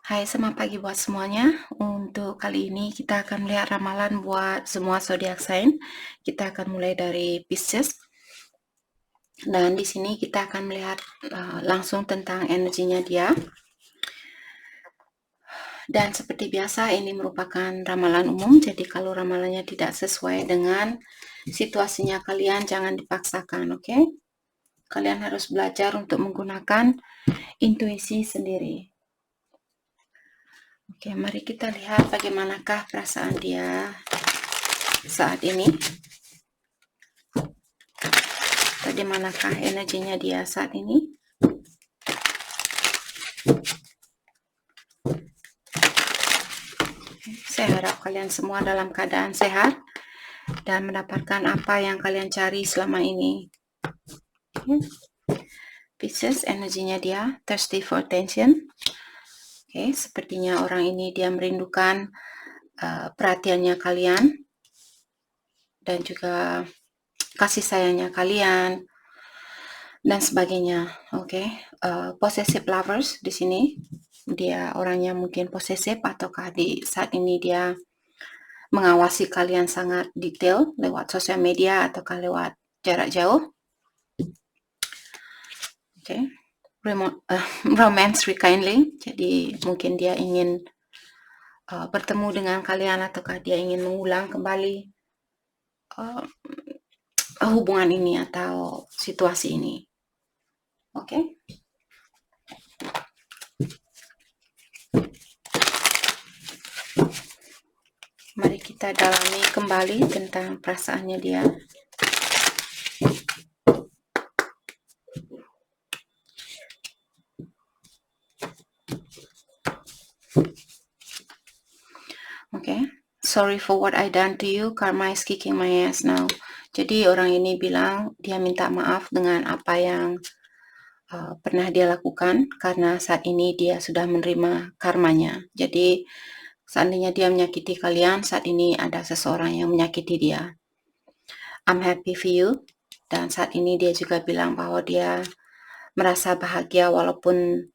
Hai, selamat pagi buat semuanya. Untuk kali ini kita akan melihat ramalan buat semua zodiak sign. Kita akan mulai dari Pisces. Dan di sini kita akan melihat langsung tentang energinya dia. Dan seperti biasa ini merupakan ramalan umum. Jadi kalau ramalannya tidak sesuai dengan situasinya kalian, jangan dipaksakan, oke? Kalian harus belajar untuk menggunakan intuisi sendiri. Oke, mari kita lihat bagaimanakah perasaan dia saat ini. Bagaimanakah energinya dia saat ini. Saya harap kalian semua dalam keadaan sehat dan mendapatkan apa yang kalian cari selama ini. Pisces, energinya dia thirsty for attention. Oke, sepertinya orang ini dia merindukan perhatiannya kalian dan juga kasih sayangnya kalian dan sebagainya. Oke, possessive lovers di sini dia orangnya mungkin posesif ataukah di saat ini dia mengawasi kalian sangat detail lewat sosial media ataukah lewat jarak jauh. Oke, romance rekindling. Jadi mungkin dia ingin bertemu dengan kalian ataukah dia ingin mengulang kembali hubungan ini atau situasi ini. Oke. Mari kita dalami kembali tentang perasaannya dia. Okay. Sorry for what I done to you. Karma is kicking my ass now. Jadi orang ini bilang dia minta maaf dengan apa yang pernah dia lakukan karena saat ini dia sudah menerima karmanya. Jadi seandainya dia menyakiti kalian, saat ini ada seseorang yang menyakiti dia. I'm happy for you. Dan saat ini dia juga bilang bahwa dia merasa bahagia walaupun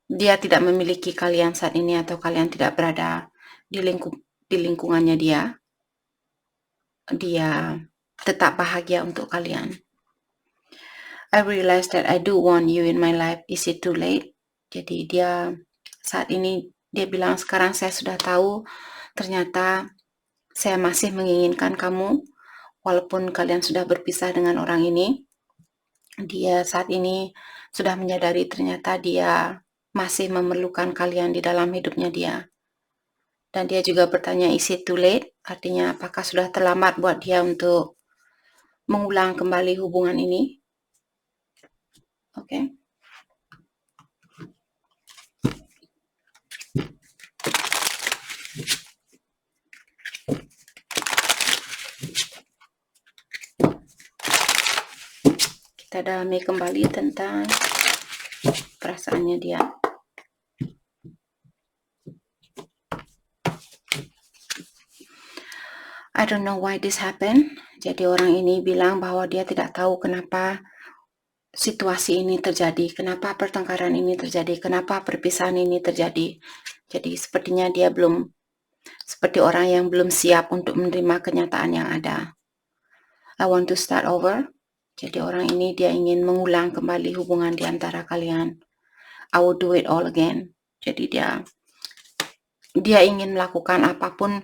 dia tidak memiliki kalian saat ini atau kalian tidak berada di lingkungannya dia. Dia tetap bahagia untuk kalian. I realize that I do want you in my life. Is it too late? Jadi dia saat ini dia bilang sekarang saya sudah tahu ternyata saya masih menginginkan kamu walaupun kalian sudah berpisah dengan orang ini. Dia saat ini sudah menyadari ternyata dia masih memerlukan kalian di dalam hidupnya dia. Dan dia juga bertanya, is it too late? Artinya apakah sudah terlambat buat dia untuk mengulang kembali hubungan ini? Oke. Kita dalami kembali tentang perasaannya dia. I don't know why this happened. Jadi orang ini bilang bahwa dia tidak tahu kenapa situasi ini terjadi, kenapa pertengkaran ini terjadi, kenapa perpisahan ini terjadi. Jadi sepertinya dia belum seperti orang yang belum siap untuk menerima kenyataan yang ada. I want to start over. Jadi orang ini dia ingin mengulang kembali hubungan di antara kalian. I will do it all again. Jadi dia ingin melakukan apapun.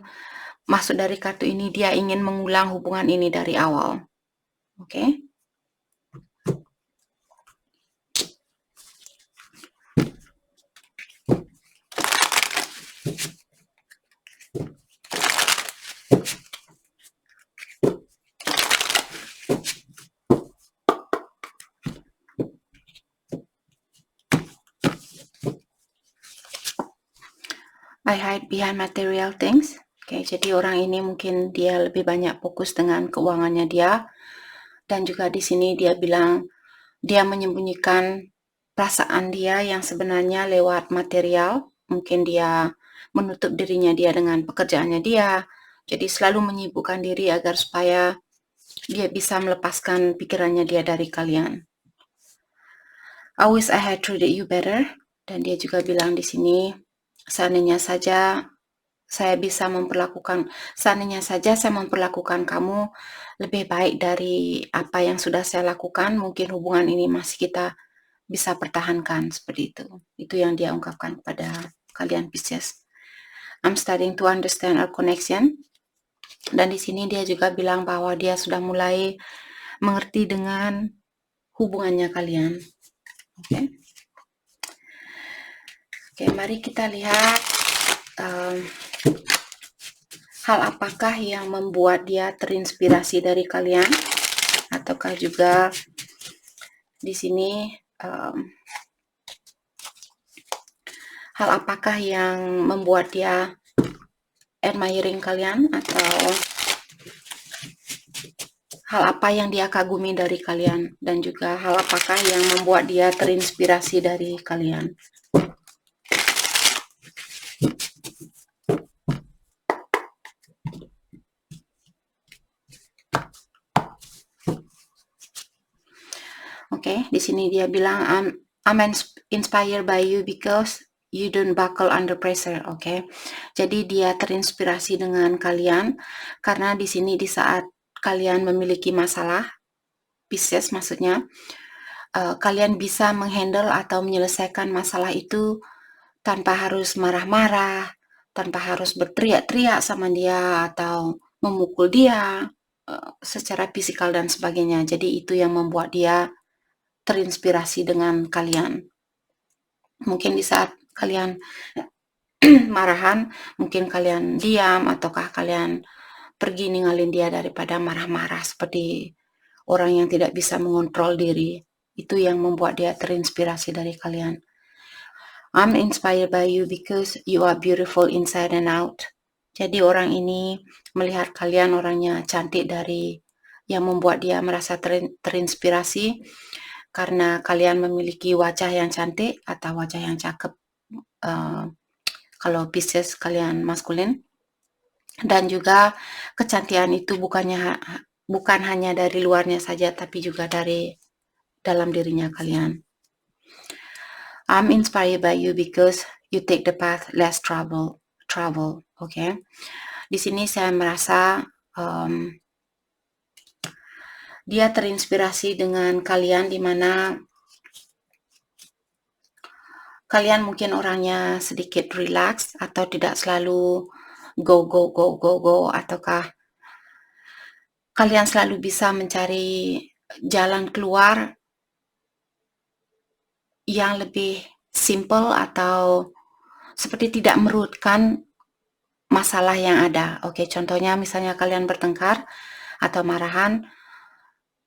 Maksud dari kartu ini dia ingin mengulang hubungan ini dari awal. Oke. I hide behind material things. Oke, jadi orang ini mungkin dia lebih banyak fokus dengan keuangannya dia. Dan juga di sini dia bilang dia menyembunyikan perasaan dia yang sebenarnya lewat material. Mungkin dia menutup dirinya dia dengan pekerjaannya dia. Jadi selalu menyibukkan diri agar supaya dia bisa melepaskan pikirannya dia dari kalian. I wish I had treated you better. Dan dia juga bilang di sini, seandainya saja saya memperlakukan kamu lebih baik dari apa yang sudah saya lakukan, mungkin hubungan ini masih kita bisa pertahankan, seperti itu. Itu yang dia ungkapkan kepada kalian Pisces. I'm starting to understand our connection. Dan di sini dia juga bilang bahwa dia sudah mulai mengerti dengan hubungannya kalian. Oke. Oke, mari kita lihat hal apakah yang membuat dia terinspirasi dari kalian, ataukah juga di sini hal apakah yang membuat dia admiring kalian, atau hal apa yang dia kagumi dari kalian, dan juga hal apakah yang membuat dia terinspirasi dari kalian. Oke, di sini dia bilang I'm inspired by you because you don't buckle under pressure. Oke. Jadi dia terinspirasi dengan kalian karena di sini di saat kalian memiliki masalah, Pisces maksudnya, kalian bisa menghandle atau menyelesaikan masalah itu tanpa harus marah-marah, tanpa harus berteriak-teriak sama dia atau memukul dia secara fisikal dan sebagainya. Jadi itu yang membuat dia terinspirasi dengan kalian. Mungkin di saat kalian marahan, mungkin kalian diam, ataukah kalian pergi ninggalin dia daripada marah-marah seperti orang yang tidak bisa mengontrol diri. Itu yang membuat dia terinspirasi dari kalian. I'm inspired by you because you are beautiful inside and out. Jadi orang ini melihat kalian orangnya cantik dari yang membuat dia merasa terinspirasi karena kalian memiliki wajah yang cantik atau wajah yang cakep. Kalau Pisces kalian maskulin. Dan juga kecantikan itu bukan hanya dari luarnya saja, tapi juga dari dalam dirinya kalian. I'm inspired by you because you take the path less travel. Okay? Di sini saya merasa dia terinspirasi dengan kalian, di mana kalian mungkin orangnya sedikit relax atau tidak selalu go, ataukah kalian selalu bisa mencari jalan keluar yang lebih simple atau seperti tidak merunutkan masalah yang ada. Oke, contohnya misalnya kalian bertengkar atau marahan,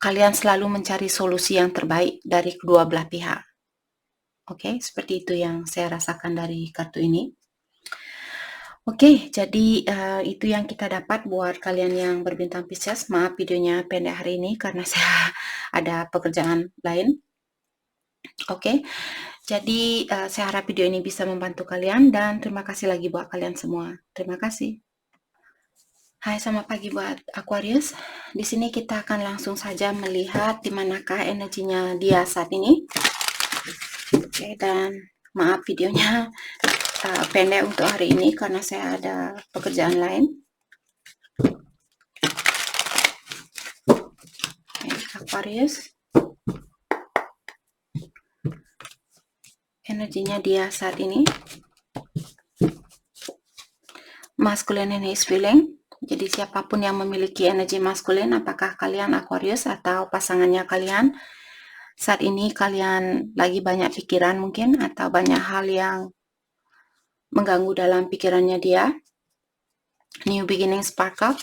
kalian selalu mencari solusi yang terbaik dari kedua belah pihak. Oke, seperti itu yang saya rasakan dari kartu ini. Oke, jadi itu yang kita dapat buat kalian yang berbintang Pisces. Maaf videonya pendek hari ini karena saya ada pekerjaan lain. Oke, jadi saya harap video ini bisa membantu kalian, dan terima kasih lagi buat kalian semua. Terima kasih. Hai, selamat pagi buat Aquarius. Di sini kita akan langsung saja melihat di manakah energinya dia saat ini. Oke, dan maaf videonya pendek untuk hari ini karena saya ada pekerjaan lain. Oke, Aquarius. Energinya dia saat ini. Masculine in his feeling. Jadi siapapun yang memiliki energi maskulin, apakah kalian Aquarius atau pasangannya kalian, saat ini kalian lagi banyak pikiran mungkin, atau banyak hal yang mengganggu dalam pikirannya dia. New beginning spark up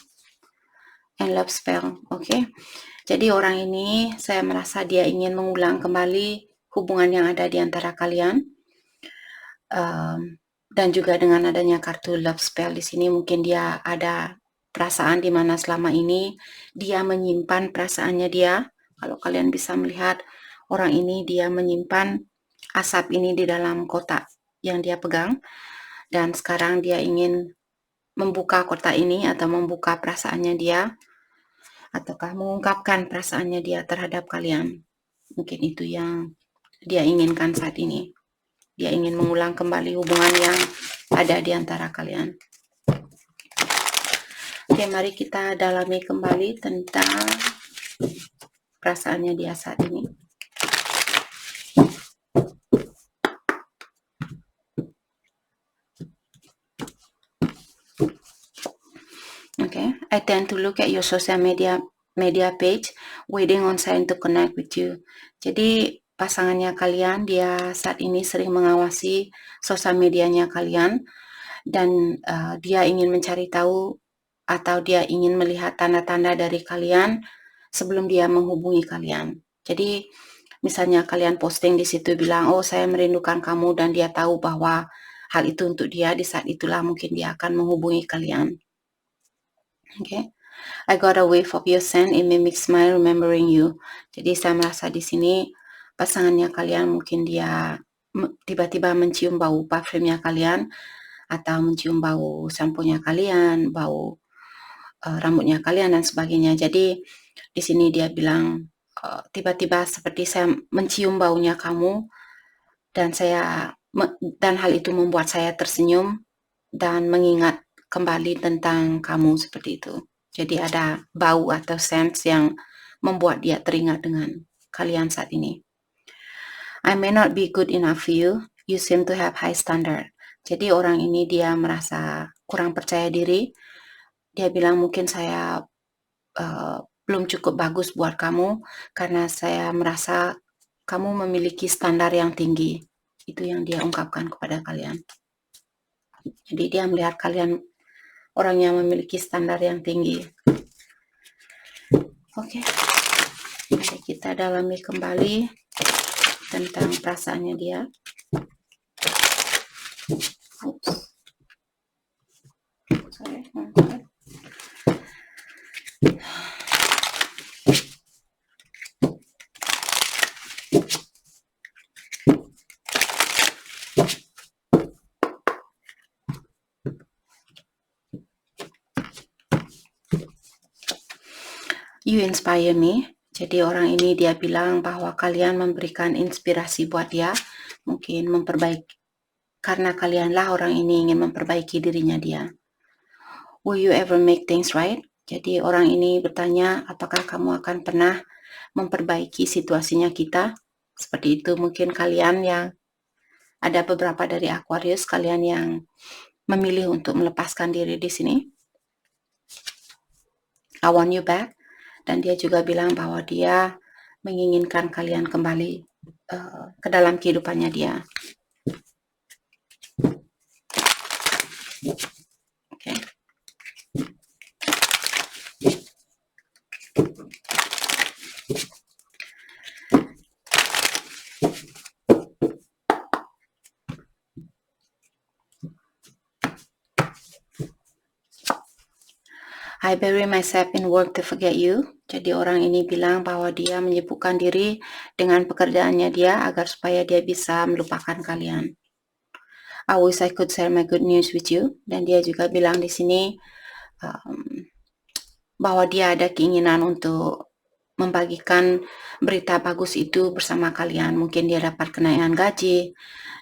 and love spell. Oke. Jadi orang ini saya merasa dia ingin mengulang kembali hubungan yang ada di antara kalian. Dan juga dengan adanya kartu love spell di sini, mungkin dia ada perasaan di mana selama ini dia menyimpan perasaannya dia. Kalau kalian bisa melihat orang ini, dia menyimpan asap ini di dalam kotak yang dia pegang, dan sekarang dia ingin membuka kotak ini atau membuka perasaannya dia, ataukah mengungkapkan perasaannya dia terhadap kalian. Mungkin itu yang dia inginkan saat ini. Dia ingin mengulang kembali hubungan yang ada di antara kalian. Oke, mari kita dalami kembali tentang perasaannya dia saat ini. Okay, I tend to look at your social media page, waiting on sign to connect with you. Jadi pasangannya kalian, dia saat ini sering mengawasi sosial medianya kalian, dan dia ingin mencari tahu atau dia ingin melihat tanda-tanda dari kalian sebelum dia menghubungi kalian. Jadi misalnya kalian posting di situ bilang, oh saya merindukan kamu, dan dia tahu bahwa hal itu untuk dia, di saat itulah mungkin dia akan menghubungi kalian. Okay, I got a wave of your scent, it made me smile remembering you. Jadi saya merasa di sini pasangannya kalian mungkin dia tiba-tiba mencium bau parfumnya kalian, atau mencium bau samponya kalian, bau rambutnya kalian dan sebagainya. Jadi di sini dia bilang tiba-tiba seperti saya mencium baunya kamu, dan hal itu membuat saya tersenyum dan mengingat kembali tentang kamu, seperti itu. Jadi ada bau atau sense yang membuat dia teringat dengan kalian saat ini. I may not be good enough for you. You seem to have high standard. Jadi orang ini dia merasa kurang percaya diri. Dia bilang mungkin saya belum cukup bagus buat kamu karena saya merasa kamu memiliki standar yang tinggi. Itu yang dia ungkapkan kepada kalian. Jadi dia melihat kalian orang yang memiliki standar yang tinggi. Oke, mari kita dalami kembali tentang perasaannya dia. Oops. Sorry. You inspire me. Jadi orang ini dia bilang bahwa kalian memberikan inspirasi buat dia, mungkin memperbaiki, karena kalianlah orang ini ingin memperbaiki dirinya dia. Will you ever make things right? Jadi orang ini bertanya, apakah kamu akan pernah memperbaiki situasinya kita? Seperti itu mungkin kalian yang ada beberapa dari Aquarius, kalian yang memilih untuk melepaskan diri di sini. I want you back. Dan dia juga bilang bahwa dia menginginkan kalian kembali ke dalam kehidupannya dia. Okay. I bury myself in work to forget you. Jadi orang ini bilang bahwa dia menyibukkan diri dengan pekerjaannya dia agar supaya dia bisa melupakan kalian. I wish I could share my good news with you. Dan dia juga bilang di sini bahwa dia ada keinginan untuk membagikan berita bagus itu bersama kalian. Mungkin dia dapat kenaikan gaji,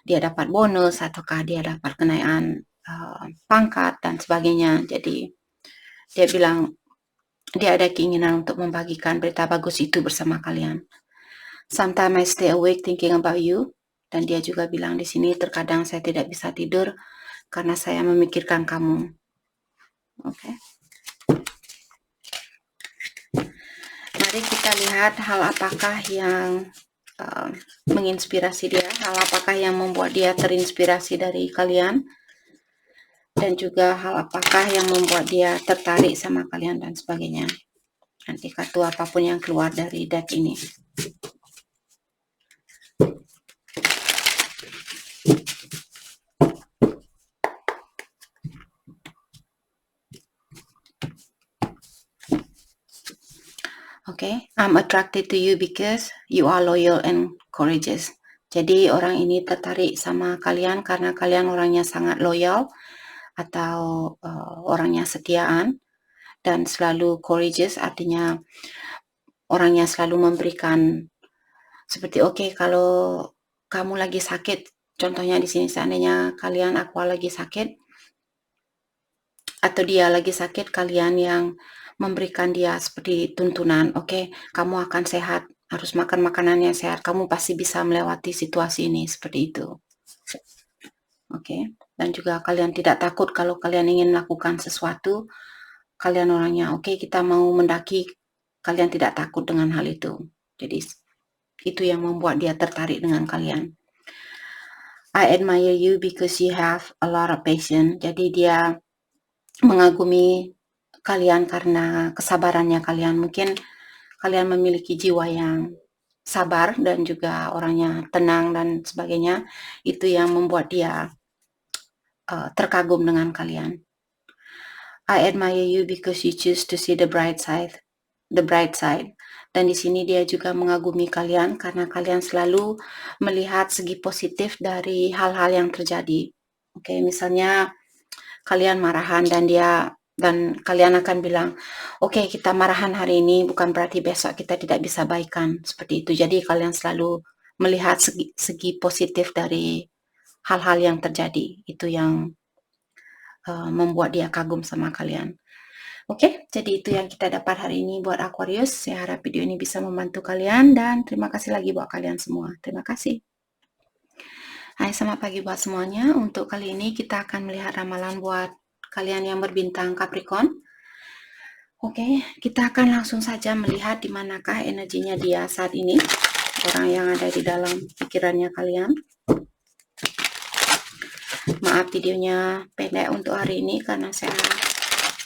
dia dapat bonus, ataukah dia dapat kenaikan pangkat dan sebagainya. Jadi dia bilang dia ada keinginan untuk membagikan berita bagus itu bersama kalian. Sometimes I stay awake thinking about you. Dan dia juga bilang di sini, terkadang saya tidak bisa tidur karena saya memikirkan kamu. Oke. Mari kita lihat hal apakah yang menginspirasi dia, hal apakah yang membuat dia terinspirasi dari kalian, dan juga hal apakah yang membuat dia tertarik sama kalian dan sebagainya. Nanti kartu apapun yang keluar dari deck ini. Okay, I'm attracted to you because you are loyal and courageous. Jadi orang ini tertarik sama kalian karena kalian orangnya sangat loyal atau orangnya setiaan, dan selalu courageous artinya orangnya selalu memberikan seperti okay, kalau kamu lagi sakit Contohnya di sini seandainya kalian Aqua lagi sakit atau dia lagi sakit, kalian yang memberikan dia seperti tuntunan, oke, kamu akan sehat, harus makan makanan yang sehat, kamu pasti bisa melewati situasi ini, seperti itu. Oke, dan juga kalian tidak takut kalau kalian ingin melakukan sesuatu, kalian orangnya, oke, kita mau mendaki, kalian tidak takut dengan hal itu. Jadi itu yang membuat dia tertarik dengan kalian. I admire you because you have a lot of patience. Jadi dia mengagumi kalian karena kesabarannya kalian. Mungkin kalian memiliki jiwa yang sabar dan juga orangnya tenang dan sebagainya. Itu yang membuat dia terkagum dengan kalian. I admire you because you choose to see the bright side. Dan di sini dia juga mengagumi kalian karena kalian selalu melihat segi positif dari hal-hal yang terjadi. Oke, misalnya kalian marahan dan kalian akan bilang, oke, kita marahan hari ini bukan berarti besok kita tidak bisa baikan, seperti itu. Jadi kalian selalu melihat segi positif dari hal-hal yang terjadi. Itu yang membuat dia kagum sama kalian. Oke, jadi itu yang kita dapat hari ini buat Aquarius. Saya harap video ini bisa membantu kalian dan terima kasih lagi buat kalian semua. Terima kasih. Hai, selamat pagi buat semuanya. Untuk kali ini kita akan melihat ramalan buat kalian yang berbintang Capricorn. Oke, kita akan langsung saja melihat di manakah energinya dia saat ini. Orang yang ada di dalam pikirannya kalian. Maaf videonya pendek untuk hari ini karena saya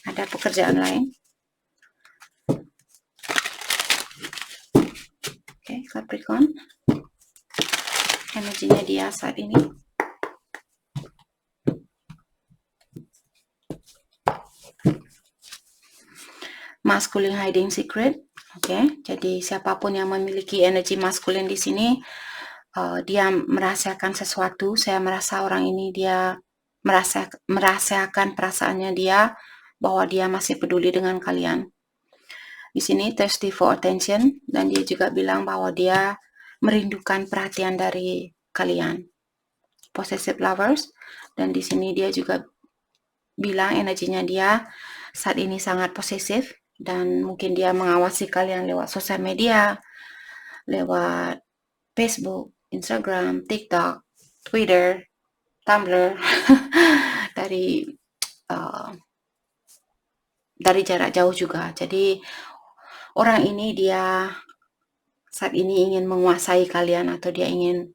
ada pekerjaan lain. Oke, Capricorn. Energinya dia saat ini. Masculine hiding secret. Oke, jadi siapapun yang memiliki energi maskulin di sini, dia merahasiakan sesuatu. Saya merasa orang ini dia merahasiakan perasaannya dia bahwa dia masih peduli dengan kalian. Di sini thirsty for attention dan dia juga bilang bahwa dia merindukan perhatian dari kalian. Possessive lovers dan di sini dia juga bilang energinya dia saat ini sangat posesif dan mungkin dia mengawasi kalian lewat sosial media, lewat Facebook, Instagram, TikTok, Twitter, Tumblr dari jarak jauh juga. Jadi orang ini dia saat ini ingin menguasai kalian atau dia ingin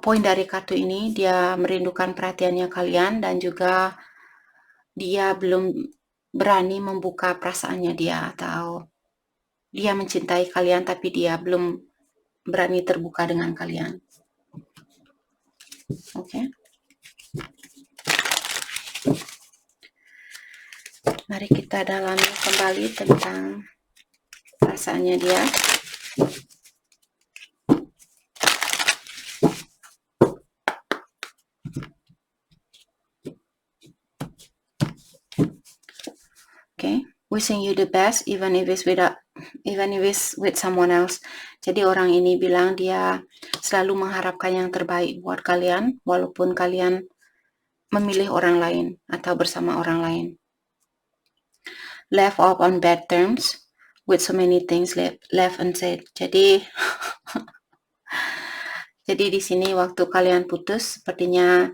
poin dari kartu ini dia merindukan perhatiannya kalian dan juga dia belum berani membuka perasaannya dia atau dia mencintai kalian tapi dia belum berani terbuka dengan kalian. Oke. Mari kita dalami kembali tentang perasaannya dia. Okay, wishing you the best even if it's with someone else. Jadi orang ini bilang dia selalu mengharapkan yang terbaik buat kalian walaupun kalian memilih orang lain atau bersama orang lain. Left off on bad terms with so many things left unsaid. Jadi di sini waktu kalian putus sepertinya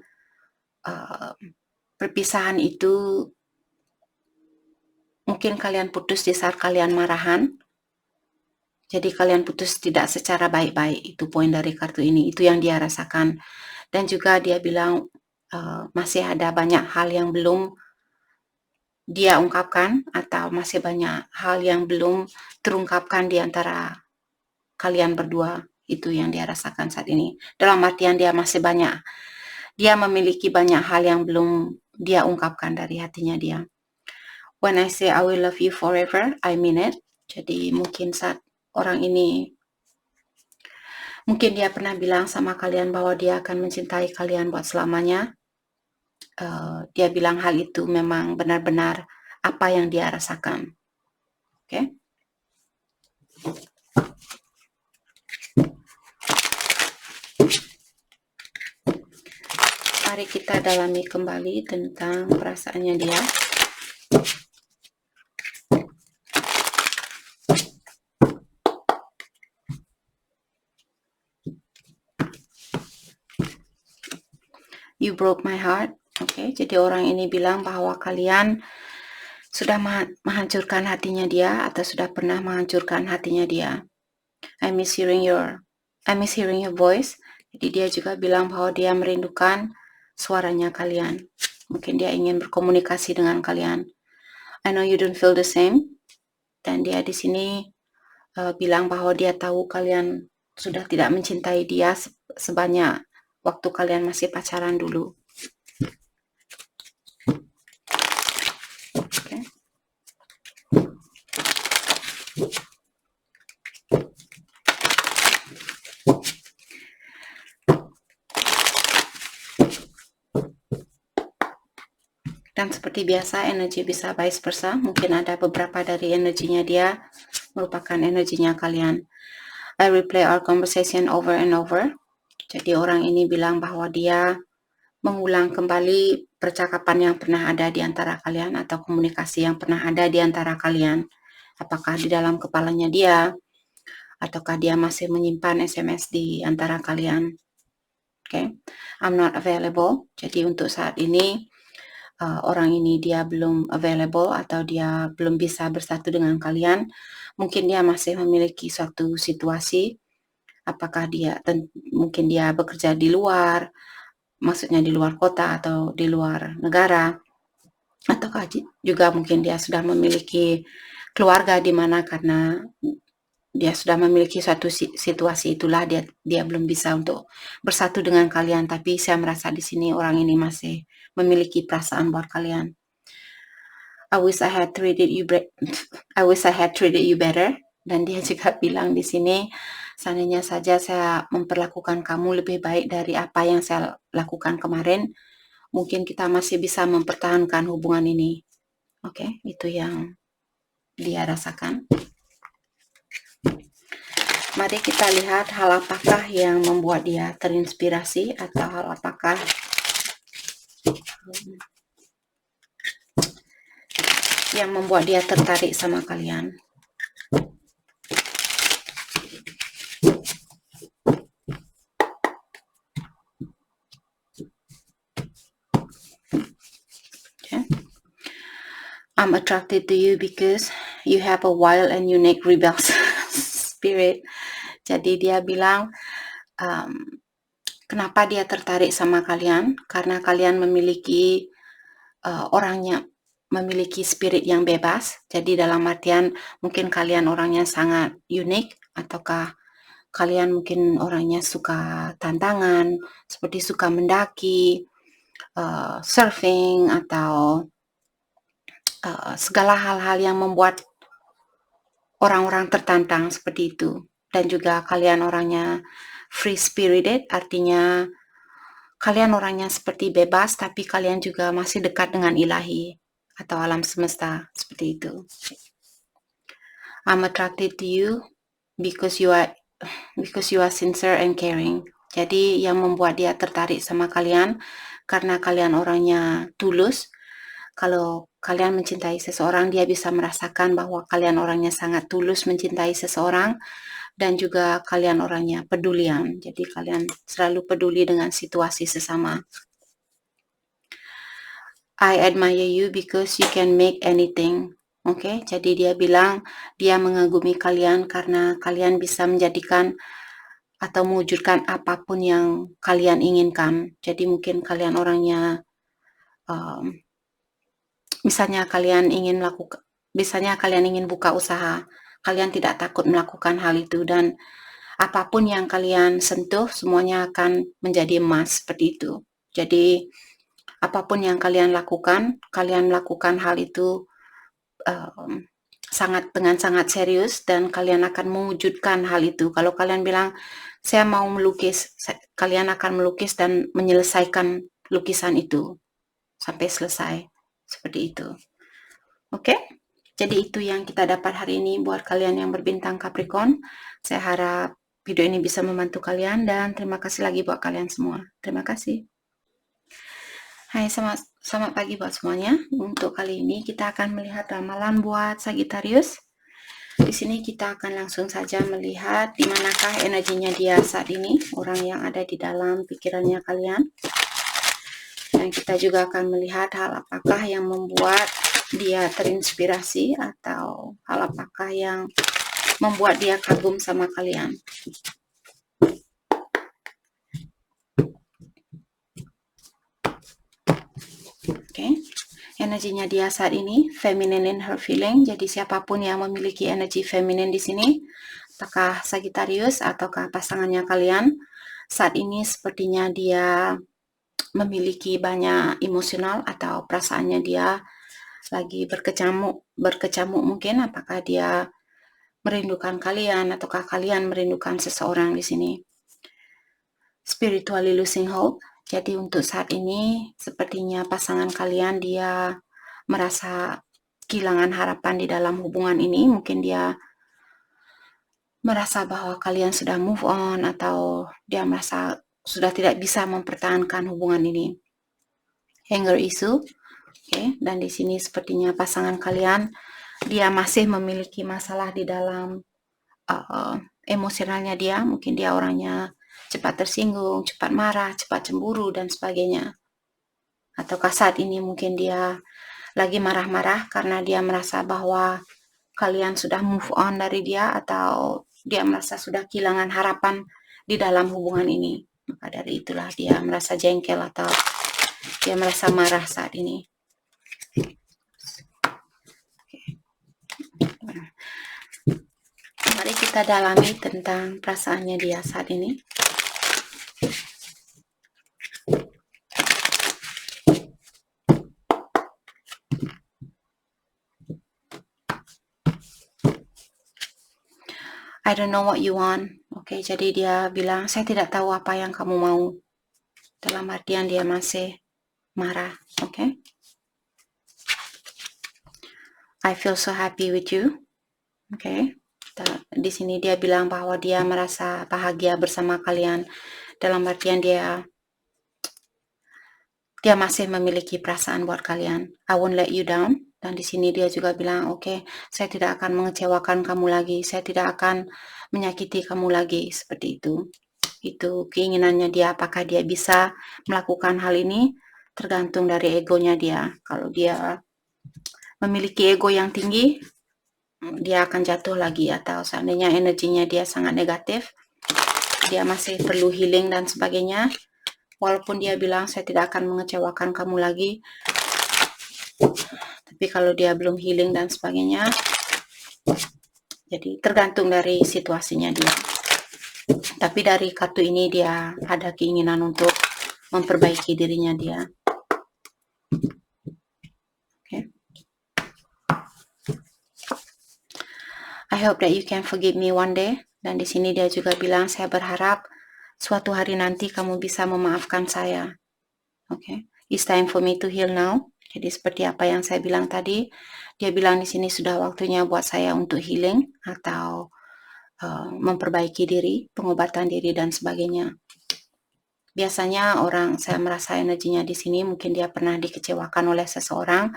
perpisahan itu mungkin kalian putus di saat kalian marahan. Jadi kalian putus tidak secara baik-baik. Itu poin dari kartu ini. Itu yang dia rasakan. Dan juga dia bilang masih ada banyak hal yang belum dia ungkapkan atau masih banyak hal yang belum terungkapkan di antara kalian berdua. Itu yang dia rasakan saat ini. Dalam artian dia memiliki banyak hal yang belum dia ungkapkan dari hatinya dia. When I say I will love you forever, I mean it. Jadi mungkin saat orang ini, mungkin dia pernah bilang sama kalian bahwa dia akan mencintai kalian buat selamanya. Dia bilang hal itu memang benar-benar apa yang dia rasakan. Oke? Mari kita dalami kembali tentang perasaannya dia. You broke my heart. Oke, jadi orang ini bilang bahwa kalian sudah menghancurkan hatinya dia atau sudah pernah menghancurkan hatinya dia. I miss hearing your voice. Jadi dia juga bilang bahwa dia merindukan suaranya kalian. Mungkin dia ingin berkomunikasi dengan kalian. I know you don't feel the same. Dan dia di sini bilang bahwa dia tahu kalian sudah tidak mencintai dia sebanyak waktu kalian masih pacaran dulu. Okay. Dan seperti biasa, energi bisa vice versa. Mungkin ada beberapa dari energinya dia merupakan energinya kalian. I replay our conversation over and over. Jadi orang ini bilang bahwa dia mengulang kembali percakapan yang pernah ada di antara kalian atau komunikasi yang pernah ada di antara kalian. Apakah di dalam kepalanya dia, ataukah dia masih menyimpan SMS di antara kalian. Okay. I'm not available. Jadi untuk saat ini, orang ini dia belum available atau dia belum bisa bersatu dengan kalian. Mungkin dia masih memiliki suatu situasi, apakah mungkin dia bekerja di luar, maksudnya di luar kota atau di luar negara, ataukah juga mungkin dia sudah memiliki keluarga di mana karena dia sudah memiliki suatu situasi itulah dia belum bisa untuk bersatu dengan kalian. Tapi saya merasa di sini orang ini masih memiliki perasaan buat kalian. I wish I had treated you better. Dan dia juga bilang di sini, seandainya saja saya memperlakukan kamu lebih baik dari apa yang saya lakukan kemarin, mungkin kita masih bisa mempertahankan hubungan ini. Oke, itu yang dia rasakan. Mari kita lihat hal apakah yang membuat dia terinspirasi atau hal apakah yang membuat dia tertarik sama kalian. Okay. I'm attracted to you because you have a wild and unique rebellious spirit. Jadi dia bilang, kenapa dia tertarik sama kalian? Karena kalian memiliki memiliki spirit yang bebas. Jadi dalam artian mungkin kalian orangnya sangat unik, ataukah kalian mungkin orangnya suka tantangan, seperti suka mendaki, surfing, atau segala hal-hal yang membuat orang-orang tertantang seperti itu. Dan juga kalian orangnya free spirited, artinya kalian orangnya seperti bebas, tapi kalian juga masih dekat dengan ilahi atau alam semesta, seperti itu. I'm attracted to you because you are sincere and caring. Jadi yang membuat dia tertarik sama kalian karena kalian orangnya tulus. Kalau kalian mencintai seseorang, dia bisa merasakan bahwa kalian orangnya sangat tulus mencintai seseorang. Dan juga kalian orangnya pedulian. Jadi kalian selalu peduli dengan situasi sesama. I admire you because you can make anything. Oke, jadi dia bilang dia mengagumi kalian karena kalian bisa menjadikan atau mewujudkan apapun yang kalian inginkan. Jadi mungkin kalian orangnya, misalnya kalian ingin buka usaha, kalian tidak takut melakukan hal itu, dan apapun yang kalian sentuh semuanya akan menjadi emas, seperti itu. Jadi apapun yang kalian lakukan hal itu dengan sangat serius, dan kalian akan mewujudkan hal itu. Kalau kalian bilang saya mau melukis, kalian akan melukis dan menyelesaikan lukisan itu sampai selesai, seperti itu. Oke? Jadi itu yang kita dapat hari ini buat kalian yang berbintang Capricorn. Saya harap video ini bisa membantu kalian, dan terima kasih lagi buat kalian semua. Terima kasih. Hai, selamat pagi buat semuanya. Untuk kali ini kita akan melihat ramalan buat Sagittarius. Di sini kita akan langsung saja melihat di manakah energinya dia saat ini, orang yang ada di dalam pikirannya kalian. Dan kita juga akan melihat hal apakah yang membuat dia terinspirasi atau hal apakah yang membuat dia kagum sama kalian. Oke. Energinya dia saat ini feminine in her feeling. Jadi siapapun yang memiliki energi feminin di sini, apakah Sagittarius ataukah pasangannya kalian, saat ini sepertinya dia memiliki banyak emosional atau perasaannya dia lagi berkecamuk mungkin, apakah dia merindukan kalian ataukah kalian merindukan seseorang di sini. Spiritually losing hope. Jadi untuk saat ini sepertinya pasangan kalian dia merasa kehilangan harapan di dalam hubungan ini. Mungkin dia merasa bahwa kalian sudah move on atau dia merasa sudah tidak bisa mempertahankan hubungan ini. Anger issue. Oke, dan di sini sepertinya pasangan kalian dia masih memiliki masalah di dalam emosionalnya dia. Mungkin dia orangnya cepat tersinggung, cepat marah, cepat cemburu, dan sebagainya. Ataukah saat ini mungkin dia lagi marah-marah karena dia merasa bahwa kalian sudah move on dari dia, atau dia merasa sudah kehilangan harapan di dalam hubungan ini. Maka dari itulah dia merasa jengkel atau dia merasa marah saat ini. Mari kita dalami tentang perasaannya dia saat ini. I don't know what you want. Oke, jadi dia bilang, saya tidak tahu apa yang kamu mau. Dalam artian dia masih marah. Oke. I feel so happy with you. Oke. Di sini dia bilang bahwa dia merasa bahagia bersama kalian. Dalam artian dia masih memiliki perasaan buat kalian. I won't let you down. Dan di sini dia juga bilang, oke, saya tidak akan mengecewakan kamu lagi. Saya tidak akan menyakiti kamu lagi. Seperti itu. Itu keinginannya dia. Apakah dia bisa melakukan hal ini? Tergantung dari egonya dia. Kalau dia memiliki ego yang tinggi, dia akan jatuh lagi. Atau seandainya energinya dia sangat negatif, dia masih perlu healing dan sebagainya. Walaupun dia bilang saya tidak akan mengecewakan kamu lagi, tapi kalau dia belum healing dan sebagainya, jadi tergantung dari situasinya dia. Tapi dari kartu ini dia ada keinginan untuk memperbaiki dirinya dia. Okay. I hope that you can forgive me one day. Dan di sini dia juga bilang, saya berharap suatu hari nanti kamu bisa memaafkan saya. Okay. It's time for me to heal now. Jadi seperti apa yang saya bilang tadi, dia bilang di sini sudah waktunya buat saya untuk healing atau memperbaiki diri, pengobatan diri dan sebagainya. Biasanya orang, saya merasa energinya di sini mungkin dia pernah dikecewakan oleh seseorang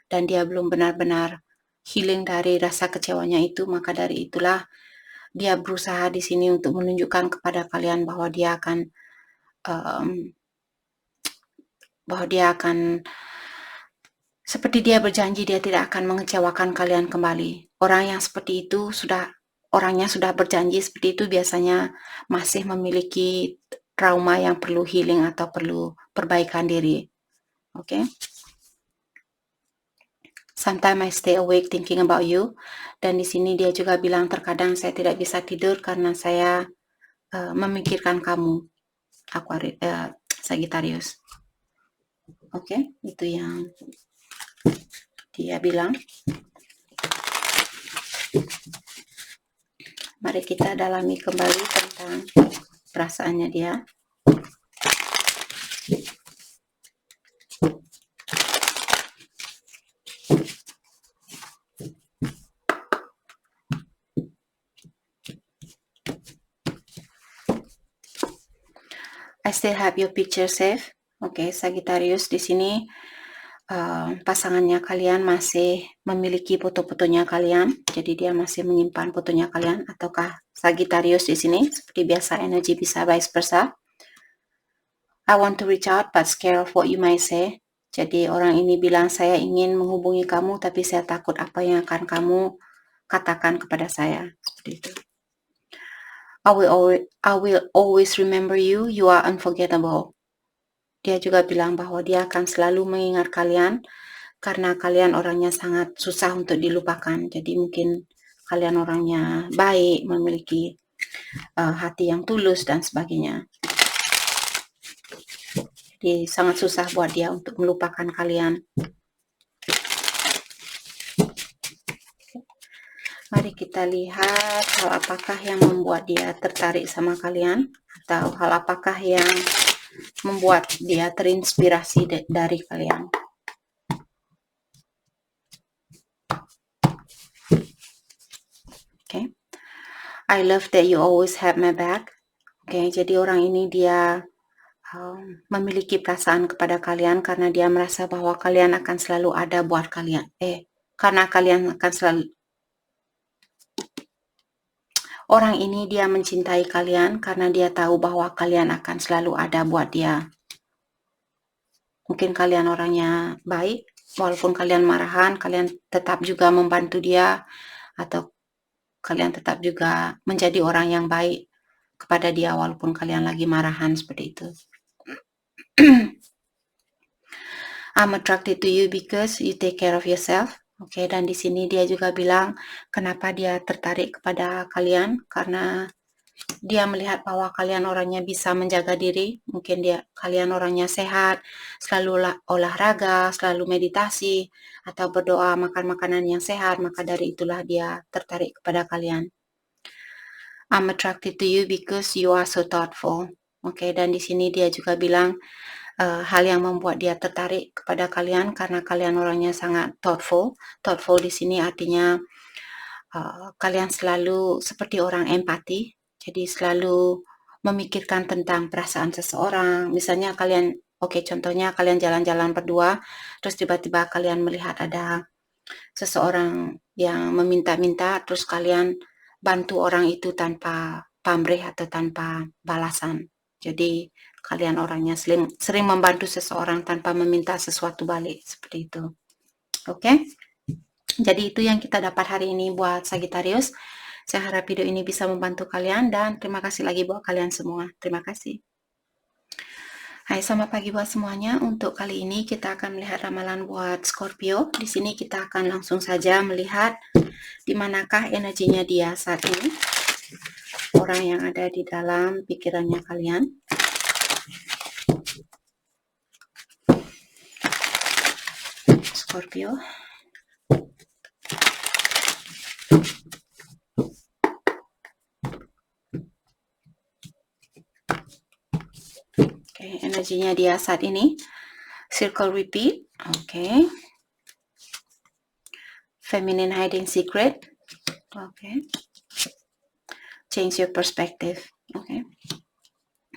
dan dia belum benar-benar healing dari rasa kecewanya itu, maka dari itulah dia berusaha di sini untuk menunjukkan kepada kalian bahwa dia akan seperti dia berjanji dia tidak akan mengecewakan kalian kembali. Orang yang seperti itu orangnya sudah berjanji seperti itu biasanya masih memiliki trauma yang perlu healing atau perlu perbaikan diri. Okay? Sometimes I stay awake thinking about you. Dan di sini dia juga bilang terkadang saya tidak bisa tidur karena saya memikirkan kamu, Sagittarius. Oke, itu yang dia bilang. Mari kita dalami kembali tentang perasaannya dia. I still have your picture safe. Oke, Sagittarius di sini pasangannya kalian masih memiliki foto-fotonya kalian, jadi dia masih menyimpan fotonya kalian, ataukah Sagittarius di sini seperti biasa energi bisa vice versa. I want to reach out but scared of what you might say. Jadi orang ini bilang saya ingin menghubungi kamu tapi saya takut apa yang akan kamu katakan kepada saya. Seperti itu. I will always remember you. You are unforgettable. Dia juga bilang bahwa dia akan selalu mengingat kalian karena kalian orangnya sangat susah untuk dilupakan. Jadi mungkin kalian orangnya baik, memiliki hati yang tulus dan sebagainya. Jadi sangat susah buat dia untuk melupakan kalian. Mari kita lihat hal apakah yang membuat dia tertarik sama kalian, atau hal apakah yang membuat dia terinspirasi dari kalian. Okay. I love that you always have my back. Okay, jadi orang ini dia memiliki perasaan kepada kalian karena dia merasa bahwa kalian akan selalu ada buat kalian. Karena kalian akan selalu, orang ini dia mencintai kalian karena dia tahu bahwa kalian akan selalu ada buat dia. Mungkin kalian orangnya baik, walaupun kalian marahan, kalian tetap juga membantu dia, atau kalian tetap juga menjadi orang yang baik kepada dia walaupun kalian lagi marahan, seperti itu. I'm attracted to you because you take care of yourself. Oke, dan di sini dia juga bilang kenapa dia tertarik kepada kalian, karena dia melihat bahwa kalian orangnya bisa menjaga diri. Mungkin kalian orangnya sehat, selalu olahraga, selalu meditasi, atau berdoa, makan makanan yang sehat, maka dari itulah dia tertarik kepada kalian. I'm attracted to you because you are so thoughtful. Oke, dan di sini dia juga bilang hal yang membuat dia tertarik kepada kalian karena kalian orangnya sangat thoughtful. Thoughtful di sini artinya kalian selalu seperti orang empati, jadi selalu memikirkan tentang perasaan seseorang. Misalnya kalian, contohnya kalian jalan-jalan berdua, terus tiba-tiba kalian melihat ada seseorang yang meminta-minta, terus kalian bantu orang itu tanpa pamrih atau tanpa balasan. Jadi kalian orangnya sering membantu seseorang tanpa meminta sesuatu balik, seperti itu. Oke? Jadi itu yang kita dapat hari ini buat Sagittarius. Saya harap video ini bisa membantu kalian, dan terima kasih lagi buat kalian semua. Terima kasih. Hai, selamat pagi buat semuanya. Untuk kali ini kita akan melihat ramalan buat Scorpio. Di sini kita akan langsung saja melihat di manakah energinya dia saat ini. Orang yang ada di dalam pikirannya kalian. Scorpio. Oke, energinya dia saat ini. Circle repeat. Oke. Feminine hiding secret. Oke. Change your perspective. Oke.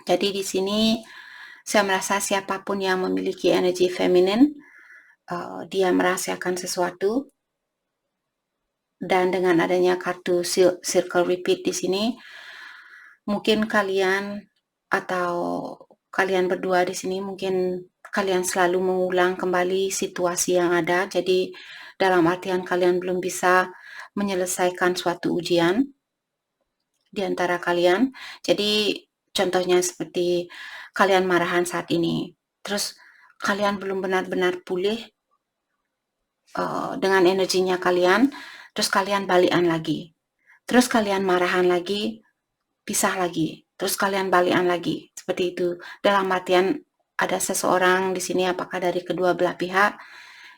Jadi di sini saya merasa siapapun yang memiliki energi feminin, dia merahasiakan sesuatu, dan dengan adanya kartu circle repeat di sini, mungkin kalian atau kalian berdua di sini mungkin kalian selalu mengulang kembali situasi yang ada. Jadi dalam artian kalian belum bisa menyelesaikan suatu ujian di antara kalian. Jadi contohnya seperti kalian marahan saat ini, terus kalian belum benar-benar pulih dengan energinya kalian, terus kalian balikan lagi, terus kalian marahan lagi, pisah lagi, terus kalian balikan lagi, seperti itu. Dalam artian ada seseorang di sini, apakah dari kedua belah pihak,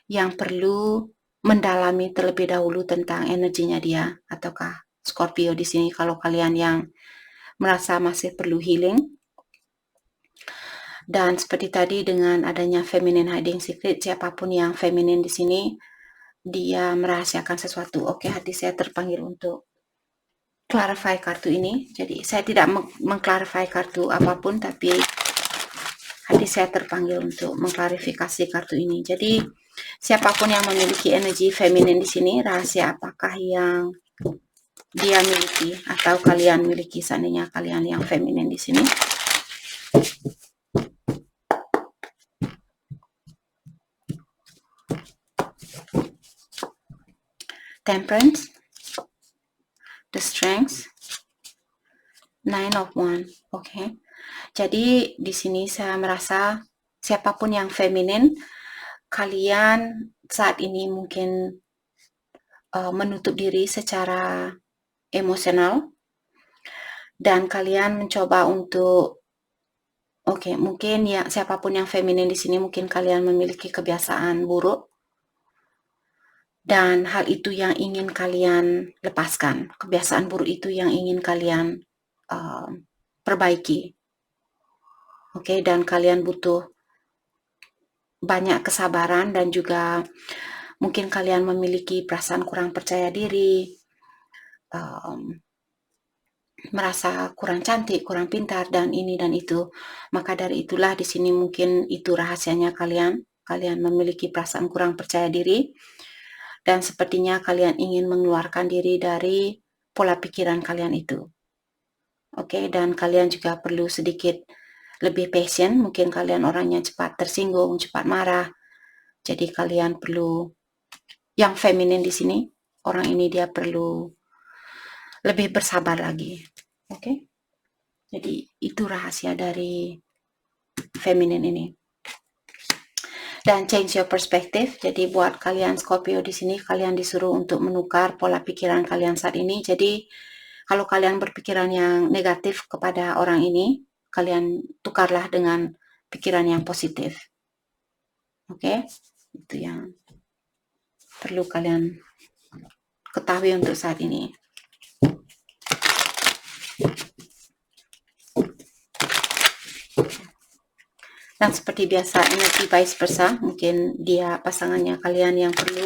yang perlu mendalami terlebih dahulu tentang energinya dia, ataukah Scorpio di sini kalau kalian yang merasa masih perlu healing. Dan seperti tadi dengan adanya feminine hiding secret, siapapun yang feminin di sini, dia merahasiakan sesuatu. Oke, hati saya terpanggil untuk clarify kartu ini. Jadi saya tidak mengklarify kartu apapun, tapi hati saya terpanggil untuk mengklarifikasi kartu ini. Jadi siapapun yang memiliki energi feminin di sini, rahasia apakah yang dia miliki atau kalian miliki, seandainya kalian yang feminin di sini? Temperance, the Strength, Nine of Wands. Oke. Jadi di sini saya merasa siapapun yang feminin, kalian saat ini mungkin menutup diri secara emosional dan kalian mencoba untuk mungkin ya siapapun yang feminin di sini, mungkin kalian memiliki kebiasaan buruk dan hal itu yang ingin kalian lepaskan. Kebiasaan buruk itu yang ingin kalian perbaiki. Dan kalian butuh banyak kesabaran dan juga mungkin kalian memiliki perasaan kurang percaya diri, merasa kurang cantik, kurang pintar, dan ini dan itu. Maka dari itulah di sini mungkin itu rahasianya kalian memiliki perasaan kurang percaya diri dan sepertinya kalian ingin mengeluarkan diri dari pola pikiran kalian itu. Dan kalian juga perlu sedikit lebih patient. Mungkin kalian orangnya cepat tersinggung, cepat marah. Jadi kalian perlu, yang feminin di sini, orang ini dia perlu lebih bersabar lagi. Jadi itu rahasia dari feminin ini. Dan change your perspective. Jadi buat kalian Scorpio di sini, kalian disuruh untuk menukar pola pikiran kalian saat ini. Jadi kalau kalian berpikiran yang negatif kepada orang ini, kalian tukarlah dengan pikiran yang positif. Itu yang perlu kalian ketahui untuk saat ini. Dan seperti biasa, energi vice versa, mungkin dia pasangannya kalian yang perlu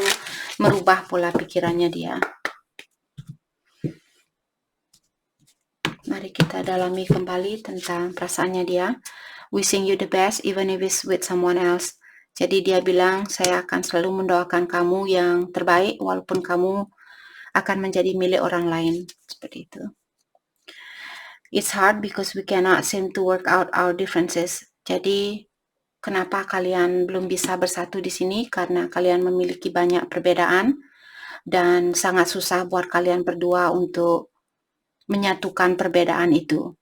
merubah pola pikirannya dia. Mari kita dalami kembali tentang perasaannya dia. Wishing you the best even if it's with someone else. Jadi dia bilang, saya akan selalu mendoakan kamu yang terbaik walaupun kamu akan menjadi milik orang lain. Seperti itu. It's hard because we cannot seem to work out our differences. Jadi kenapa kalian belum bisa bersatu di sini? Karena kalian memiliki banyak perbedaan dan sangat susah buat kalian berdua untuk menyatukan perbedaan itu.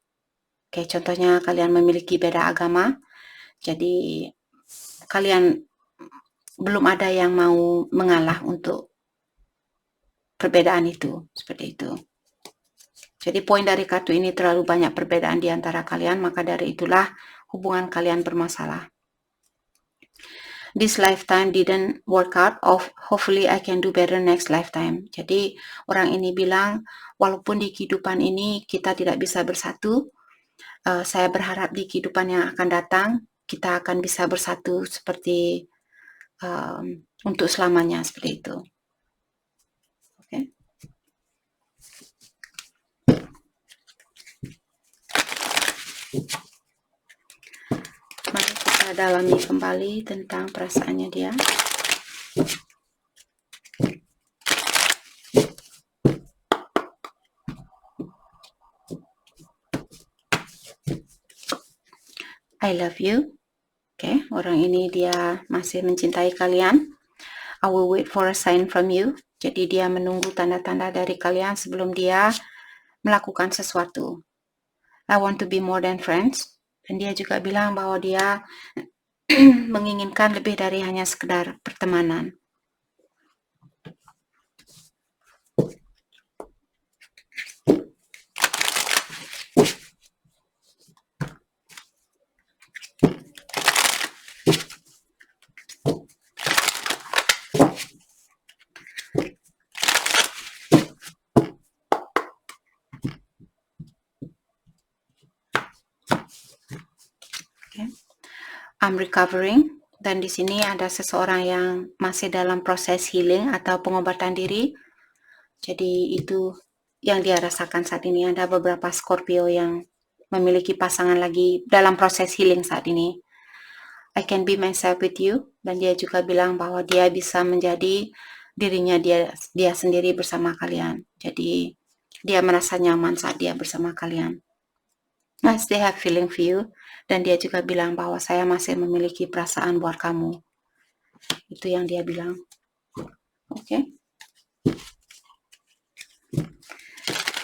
Contohnya kalian memiliki beda agama, jadi kalian belum ada yang mau mengalah untuk perbedaan itu, seperti itu. Jadi poin dari kartu ini terlalu banyak perbedaan di antara kalian, maka dari itulah hubungan kalian bermasalah. This lifetime didn't work out, hopefully I can do better next lifetime. Jadi orang ini bilang, walaupun di kehidupan ini kita tidak bisa bersatu, saya berharap di kehidupan yang akan datang, kita akan bisa bersatu seperti untuk selamanya, seperti itu. Mari kita dalami kembali tentang perasaannya dia. I love you. Orang ini dia masih mencintai kalian. I will wait for a sign from you. Jadi dia menunggu tanda-tanda dari kalian sebelum dia melakukan sesuatu. I want to be more than friends. Dan dia juga bilang bahwa dia menginginkan lebih dari hanya sekedar pertemanan. I'm recovering, dan di sini ada seseorang yang masih dalam proses healing atau pengobatan diri. Jadi itu yang dia rasakan saat ini. Ada beberapa Scorpio yang memiliki pasangan lagi dalam proses healing saat ini. I can be myself with you. Dan dia juga bilang bahwa dia bisa menjadi dirinya dia sendiri bersama kalian. Jadi dia merasa nyaman saat dia bersama kalian. I still have feeling for you. Dan dia juga bilang bahwa saya masih memiliki perasaan buat kamu. Itu yang dia bilang. Oke.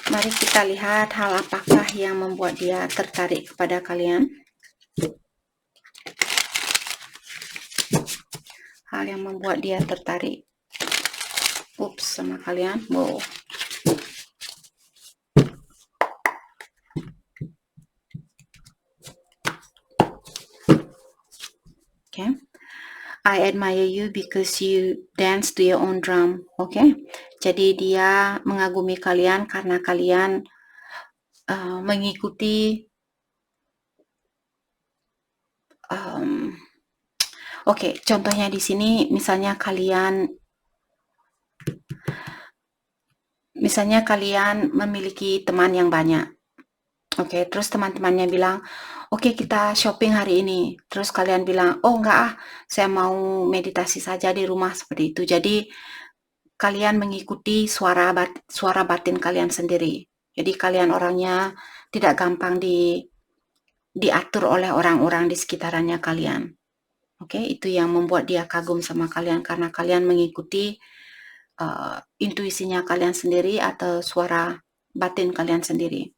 Mari kita lihat hal apakah yang membuat dia tertarik kepada kalian. Hal yang membuat dia tertarik. Sama kalian. Wow. Okay. I admire you because you dance to your own drum. Okay. Jadi dia mengagumi kalian karena kalian mengikuti contohnya di sini misalnya kalian memiliki teman yang banyak. Terus teman-temannya bilang, kita shopping hari ini. Terus kalian bilang, oh enggak saya mau meditasi saja di rumah, seperti itu. Jadi kalian mengikuti suara batin kalian sendiri. Jadi kalian orangnya tidak gampang diatur oleh orang-orang di sekitarannya kalian. Itu yang membuat dia kagum sama kalian karena kalian mengikuti intuisinya kalian sendiri atau suara batin kalian sendiri.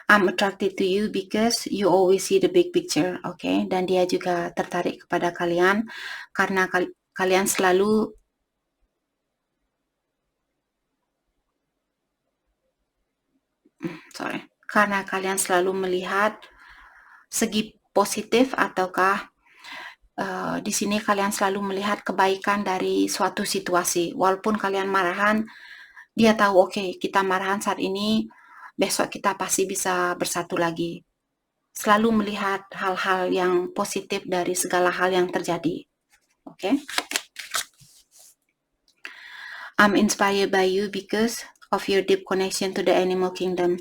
I'm attracted to you because you always see the big picture. Dan dia juga tertarik kepada kalian karena kalian selalu karena kalian selalu melihat segi positif ataukah di sini kalian selalu melihat kebaikan dari suatu situasi. Walaupun kalian marahan, dia tahu kita marahan saat ini, besok kita pasti bisa bersatu lagi. Selalu melihat hal-hal yang positif dari segala hal yang terjadi. I'm inspired by you because of your deep connection to the animal kingdom.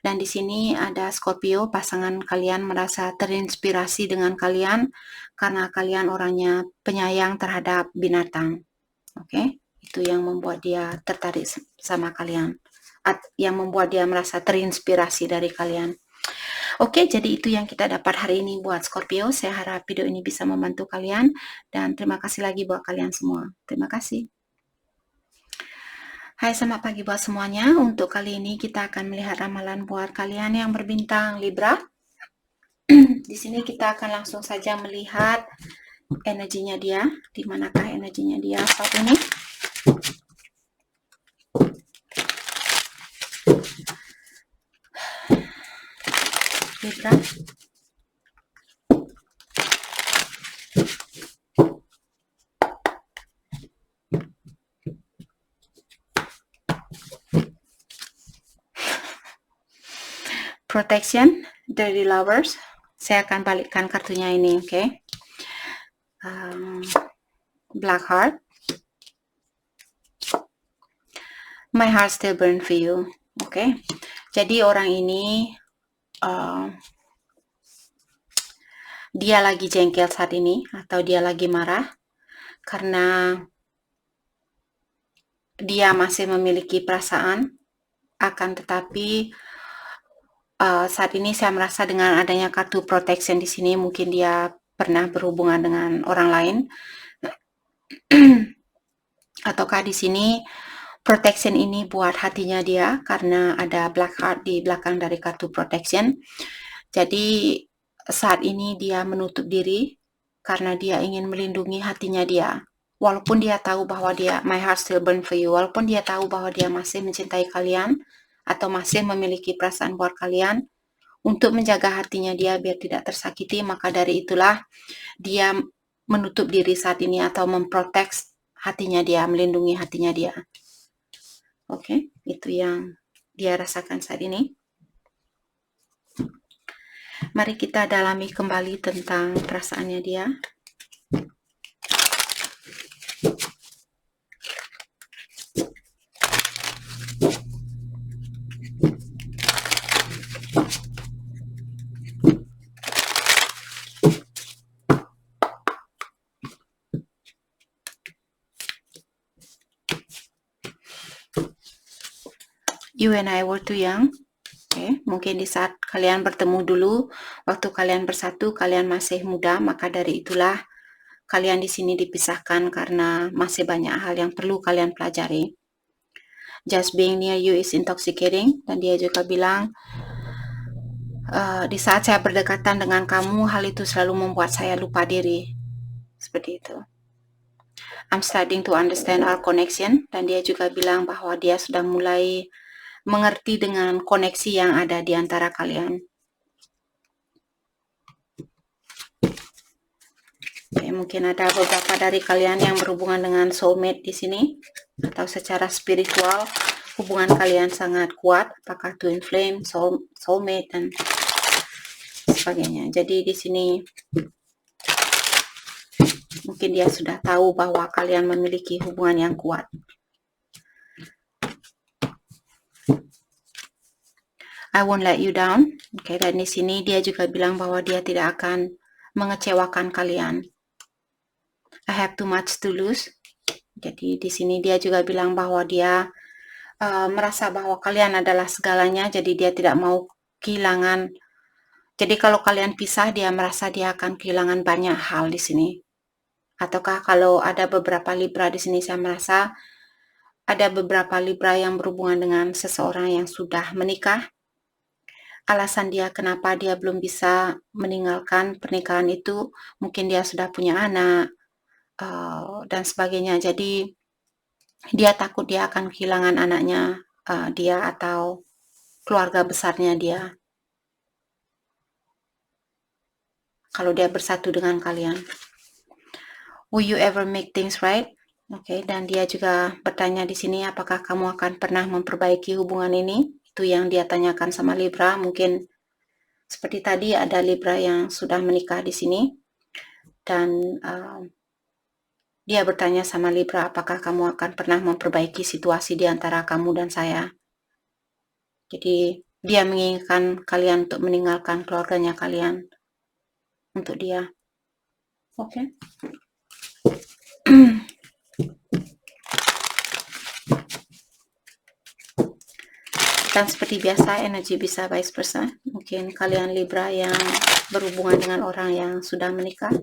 Dan di sini ada Scorpio, pasangan kalian merasa terinspirasi dengan kalian karena kalian orangnya penyayang terhadap binatang. Itu yang membuat dia tertarik sama kalian. Yang membuat dia merasa terinspirasi dari kalian. Jadi itu yang kita dapat hari ini buat Scorpio. Saya harap video ini bisa membantu kalian dan terima kasih lagi buat kalian semua. Terima kasih. Hai, selamat pagi buat semuanya. Untuk kali ini kita akan melihat ramalan buat kalian yang berbintang Libra. Di sini kita akan langsung saja melihat energinya dia. Di manakah energinya dia saat ini? Libra. Protection dari Lovers. Saya akan balikkan kartunya ini, Black Heart. My heart still burn for you. Jadi orang ini dia lagi jengkel saat ini atau dia lagi marah karena dia masih memiliki perasaan, akan tetapi saat ini saya merasa dengan adanya kartu protection di sini mungkin dia pernah berhubungan dengan orang lain. Ataukah di sini protection ini buat hatinya dia karena ada Black Heart di belakang dari kartu protection. Jadi saat ini dia menutup diri karena dia ingin melindungi hatinya dia. Walaupun dia tahu bahwa my heart still burn for you, walaupun dia tahu bahwa dia masih mencintai kalian atau masih memiliki perasaan buat kalian, untuk menjaga hatinya dia biar tidak tersakiti, maka dari itulah dia menutup diri saat ini atau memprotek hatinya dia, melindungi hatinya dia. Itu yang dia rasakan saat ini. Mari kita dalami kembali tentang perasaannya dia. You and I were too young. Oke, mungkin di saat kalian bertemu dulu, waktu kalian bersatu, kalian masih muda, maka dari itulah kalian di sini dipisahkan karena masih banyak hal yang perlu kalian pelajari. Just being near you is intoxicating. Dan dia juga bilang, di saat saya berdekatan dengan kamu, hal itu selalu membuat saya lupa diri. Seperti itu. I'm starting to understand our connection. Dan dia juga bilang bahwa dia sudah mulai mengerti dengan koneksi yang ada di antara kalian. Oke, mungkin ada beberapa dari kalian yang berhubungan dengan soulmate di sini, atau secara spiritual hubungan kalian sangat kuat, apakah twin flame, soulmate, dan sebagainya. Jadi di sini mungkin dia sudah tahu bahwa kalian memiliki hubungan yang kuat. I won't let you down. Oke, dan di sini dia juga bilang bahwa dia tidak akan mengecewakan kalian. I have too much to lose. Jadi di sini dia juga bilang bahwa dia merasa bahwa kalian adalah segalanya, jadi dia tidak mau kehilangan. Jadi kalau kalian pisah, dia merasa dia akan kehilangan banyak hal di sini. Ataukah kalau ada beberapa Libra di sini, saya merasa ada beberapa Libra yang berhubungan dengan seseorang yang sudah menikah. Alasan dia kenapa dia belum bisa meninggalkan pernikahan itu, mungkin dia sudah punya anak, dan sebagainya. Jadi dia takut dia akan kehilangan anaknya, dia atau keluarga besarnya dia, kalau dia bersatu dengan kalian. Will you ever make things right? Oke, dan dia juga bertanya di sini, apakah kamu akan pernah memperbaiki hubungan ini? Itu yang dia tanyakan sama Libra. Mungkin seperti tadi ada Libra yang sudah menikah di sini, dan dia bertanya sama Libra, apakah kamu akan pernah memperbaiki situasi di antara kamu dan saya? Jadi dia menginginkan kalian untuk meninggalkan keluarganya kalian untuk dia. Oke. Dan seperti biasa, energi bisa vice versa. Mungkin kalian Libra yang berhubungan dengan orang yang sudah menikah.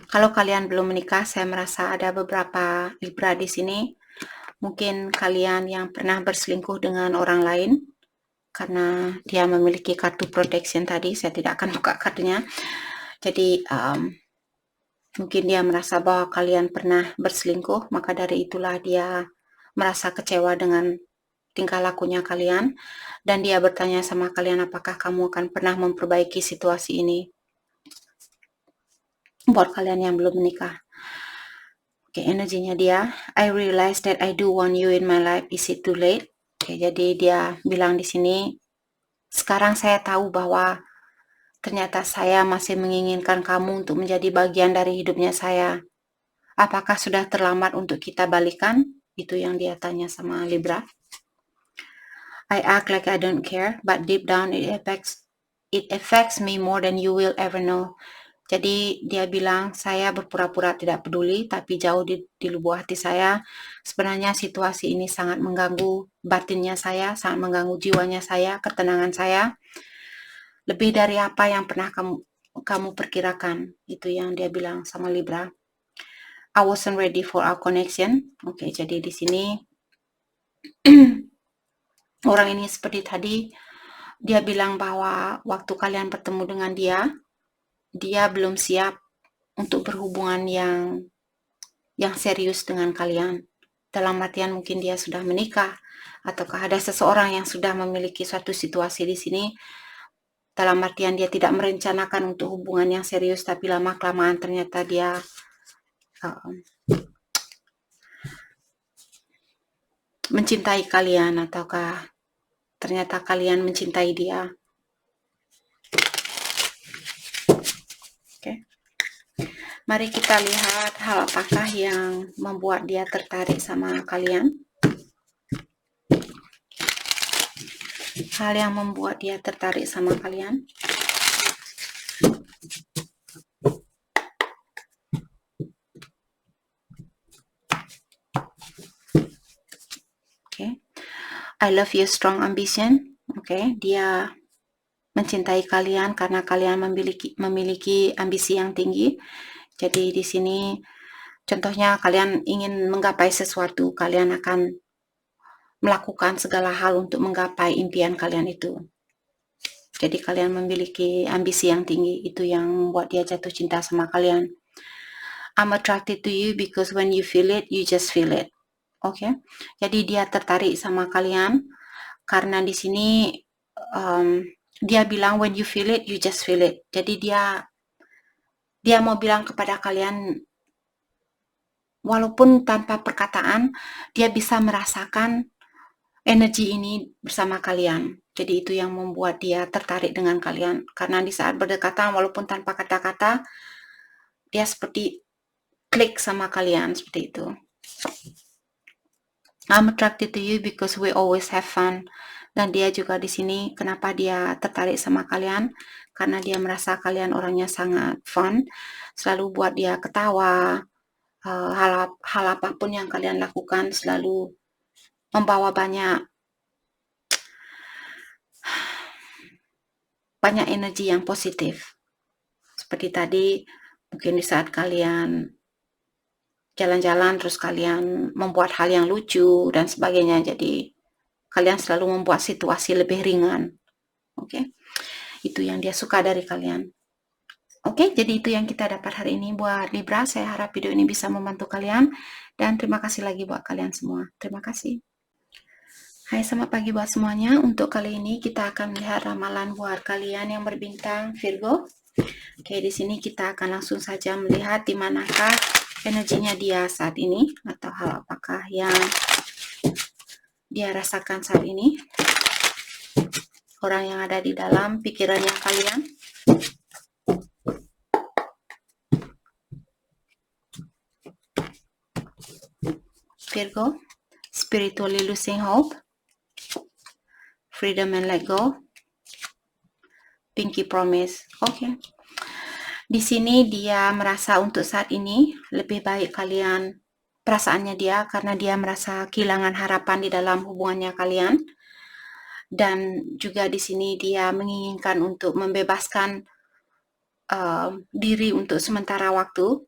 Kalau kalian belum menikah, saya merasa ada beberapa Libra di sini. Mungkin kalian yang pernah berselingkuh dengan orang lain, karena dia memiliki kartu protection tadi. Saya tidak akan buka kartunya. Jadi mungkin dia merasa bahwa kalian pernah berselingkuh, maka dari itulah dia merasa kecewa dengan tingkah lakunya kalian, dan dia bertanya sama kalian, apakah kamu akan pernah memperbaiki situasi ini buat kalian yang belum menikah. Oke, energinya dia, I realize that I do want you in my life, is it too late? Oke, jadi dia bilang di sini, sekarang saya tahu bahwa ternyata saya masih menginginkan kamu untuk menjadi bagian dari hidupnya saya. Apakah sudah terlambat untuk kita balikan? Itu yang dia tanya sama Libra. I act like I don't care, but deep down it affects me more than you will ever know. Jadi dia bilang, saya berpura-pura tidak peduli, tapi jauh di lubuk hati saya, sebenarnya situasi ini sangat mengganggu batinnya saya, sangat mengganggu jiwanya saya, ketenangan saya, lebih dari apa yang pernah kamu perkirakan. Itu yang dia bilang sama Libra. I wasn't ready for our connection. Oke, jadi di sini orang ini seperti tadi, dia bilang bahwa waktu kalian bertemu dengan dia belum siap untuk berhubungan yang serius dengan kalian. Dalam artian mungkin dia sudah menikah, ataukah ada seseorang yang sudah memiliki suatu situasi di sini, dalam artian dia tidak merencanakan untuk hubungan yang serius, tapi lama-kelamaan ternyata dia mencintai kalian, ataukah ternyata kalian mencintai dia. Oke. Mari kita lihat hal apakah yang membuat dia tertarik sama kalian. hal yang membuat dia tertarik sama kalian. Okay. I love your strong ambition. Okay, dia mencintai kalian karena kalian memiliki ambisi yang tinggi. Jadi di sini contohnya kalian ingin menggapai sesuatu, kalian akan melakukan segala hal untuk menggapai impian kalian itu. Jadi kalian memiliki ambisi yang tinggi, itu yang membuat dia jatuh cinta sama kalian. I'm attracted to you because when you feel it, you just feel it. Oke, jadi dia tertarik sama kalian karena di sini dia bilang when you feel it, you just feel it. Jadi dia mau bilang kepada kalian, walaupun tanpa perkataan, dia bisa merasakan energi ini bersama kalian. Jadi itu yang membuat dia tertarik dengan kalian. Karena di saat berdekatan, walaupun tanpa kata-kata, dia seperti klik sama kalian, seperti itu. I'm attracted to you because we always have fun. Dan dia juga di sini, kenapa dia tertarik sama kalian? Karena dia merasa kalian orangnya sangat fun, selalu buat dia ketawa, hal apapun yang kalian lakukan selalu membawa banyak energi yang positif. Seperti tadi, mungkin di saat kalian jalan-jalan terus kalian membuat hal yang lucu dan sebagainya, jadi kalian selalu membuat situasi lebih ringan. Oke, itu yang dia suka dari kalian. Oke, jadi itu yang kita dapat hari ini buat Libra. Saya harap video ini bisa membantu kalian, dan terima kasih lagi buat kalian semua. Terima kasih. Hai, selamat pagi buat semuanya. Untuk kali ini kita akan melihat ramalan buat kalian yang berbintang Virgo. Oke, di sini kita akan langsung saja melihat di manakah energinya dia saat ini, atau hal apakah yang dia rasakan saat ini. Orang yang ada di dalam pikirannya kalian. Virgo, spiritually losing hope, freedom and let go, pinky promise. Oke. Di sini dia merasa untuk saat ini lebih baik kalian, perasaannya dia, karena dia merasa kehilangan harapan di dalam hubungannya kalian. Dan juga di sini dia menginginkan untuk membebaskan diri untuk sementara waktu.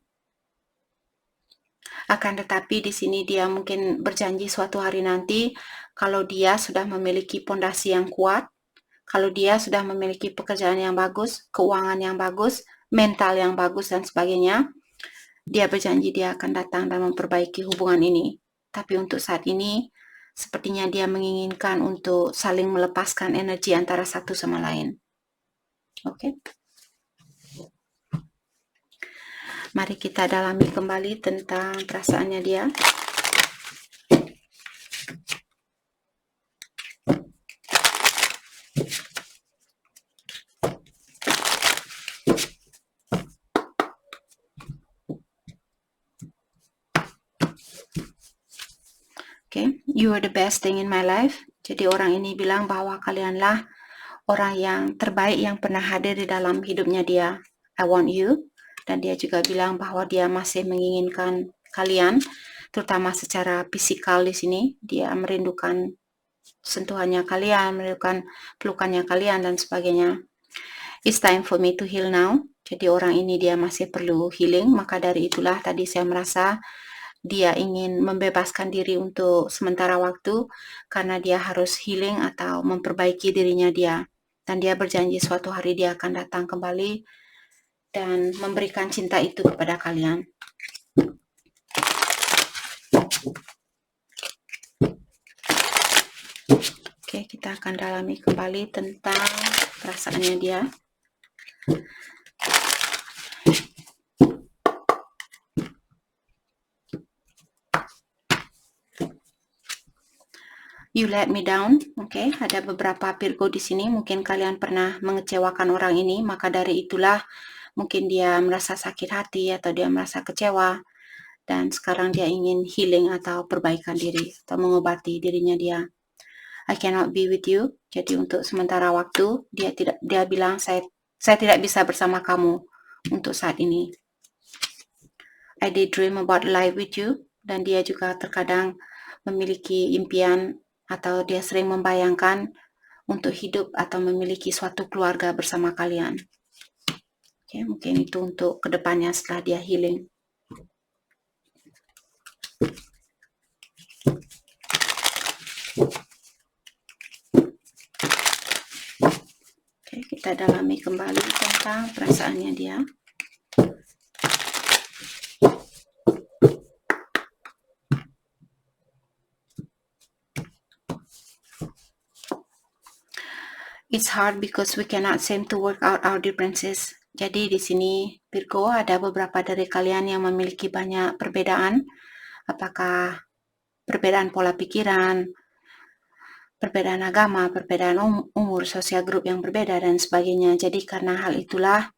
Akan tetapi di sini dia mungkin berjanji suatu hari nanti, kalau dia sudah memiliki pondasi yang kuat, kalau dia sudah memiliki pekerjaan yang bagus, keuangan yang bagus, mental yang bagus dan sebagainya, dia berjanji dia akan datang dan memperbaiki hubungan ini. Tapi untuk saat ini, sepertinya dia menginginkan untuk saling melepaskan energi antara satu sama lain. Oke. Mari kita dalami kembali tentang perasaannya dia. Okay, you are the best thing in my life. Jadi orang ini bilang bahwa kalianlah orang yang terbaik yang pernah hadir di dalam hidupnya dia. I want you. Dan dia juga bilang bahwa dia masih menginginkan kalian, terutama secara fisikal di sini. Dia merindukan sentuhannya kalian, merindukan pelukannya kalian dan sebagainya. It's time for me to heal now. Jadi orang ini dia masih perlu healing. Maka dari itulah tadi saya merasa dia ingin membebaskan diri untuk sementara waktu karena dia harus healing atau memperbaiki dirinya dia. Dan dia berjanji suatu hari dia akan datang kembali dan memberikan cinta itu kepada kalian. Oke, kita akan dalami kembali tentang perasaannya dia. You let me down. Oke, ada beberapa Virgo di sini. Mungkin kalian pernah mengecewakan orang ini, maka dari itulah mungkin dia merasa sakit hati atau dia merasa kecewa. Dan sekarang dia ingin healing atau perbaikan diri atau mengobati dirinya dia. I cannot be with you. Jadi untuk sementara waktu dia bilang saya tidak bisa bersama kamu untuk saat ini. I daydream about life with you, dan dia juga terkadang memiliki impian atau dia sering membayangkan untuk hidup atau memiliki suatu keluarga bersama kalian. Oke, mungkin itu untuk kedepannya setelah dia healing. Oke, kita dalami kembali tentang perasaannya dia. It's hard because we cannot seem to work out our differences. Jadi di sini Virgo, ada beberapa dari kalian yang memiliki banyak perbedaan. Apakah perbedaan pola pikiran, perbedaan agama, perbedaan umur, sosial grup yang berbeda dan sebagainya. Jadi karena hal itulah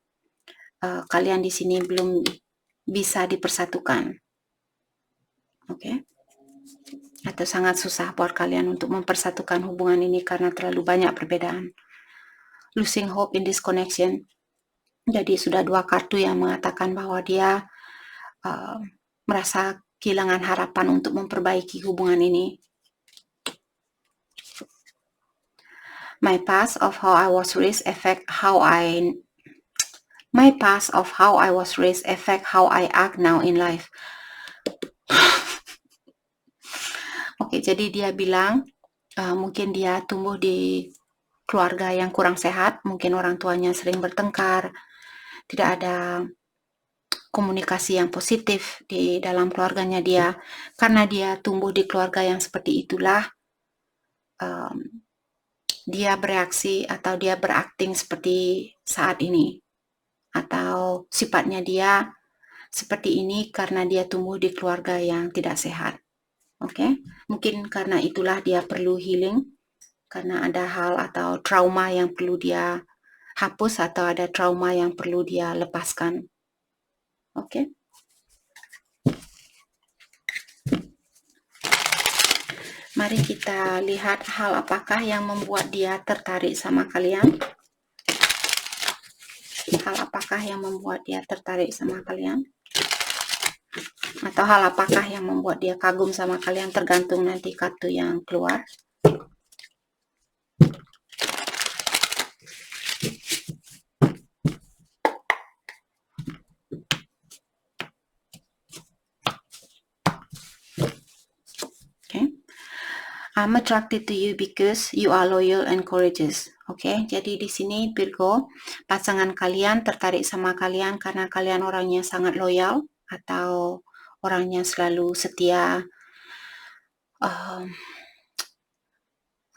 kalian di sini belum bisa dipersatukan. Oke. Atau sangat susah buat kalian untuk mempersatukan hubungan ini karena terlalu banyak perbedaan. Losing hope in this connection. Jadi sudah 2 kartu yang mengatakan bahwa dia merasa kehilangan harapan untuk memperbaiki hubungan ini. My past of how I was raised affect how I act now in life. Oke, jadi dia bilang mungkin dia tumbuh di keluarga yang kurang sehat, mungkin orang tuanya sering bertengkar, tidak ada komunikasi yang positif di dalam keluarganya dia. Karena dia tumbuh di keluarga yang seperti itulah, dia bereaksi atau dia berakting seperti saat ini. Atau sifatnya dia seperti ini karena dia tumbuh di keluarga yang tidak sehat. Oke, mungkin karena itulah dia perlu healing, karena ada hal atau trauma yang perlu dia hapus atau ada trauma yang perlu dia lepaskan. Oke. Mari kita lihat hal apakah yang membuat dia tertarik sama kalian. Hal apakah yang membuat dia tertarik sama kalian? Atau hal apakah yang membuat dia kagum sama kalian, tergantung nanti kartu yang keluar. Okay. I'm attracted to you because you are loyal and courageous. Oke, jadi di sini Virgo, pasangan kalian tertarik sama kalian karena kalian orangnya sangat loyal atau orangnya selalu setia,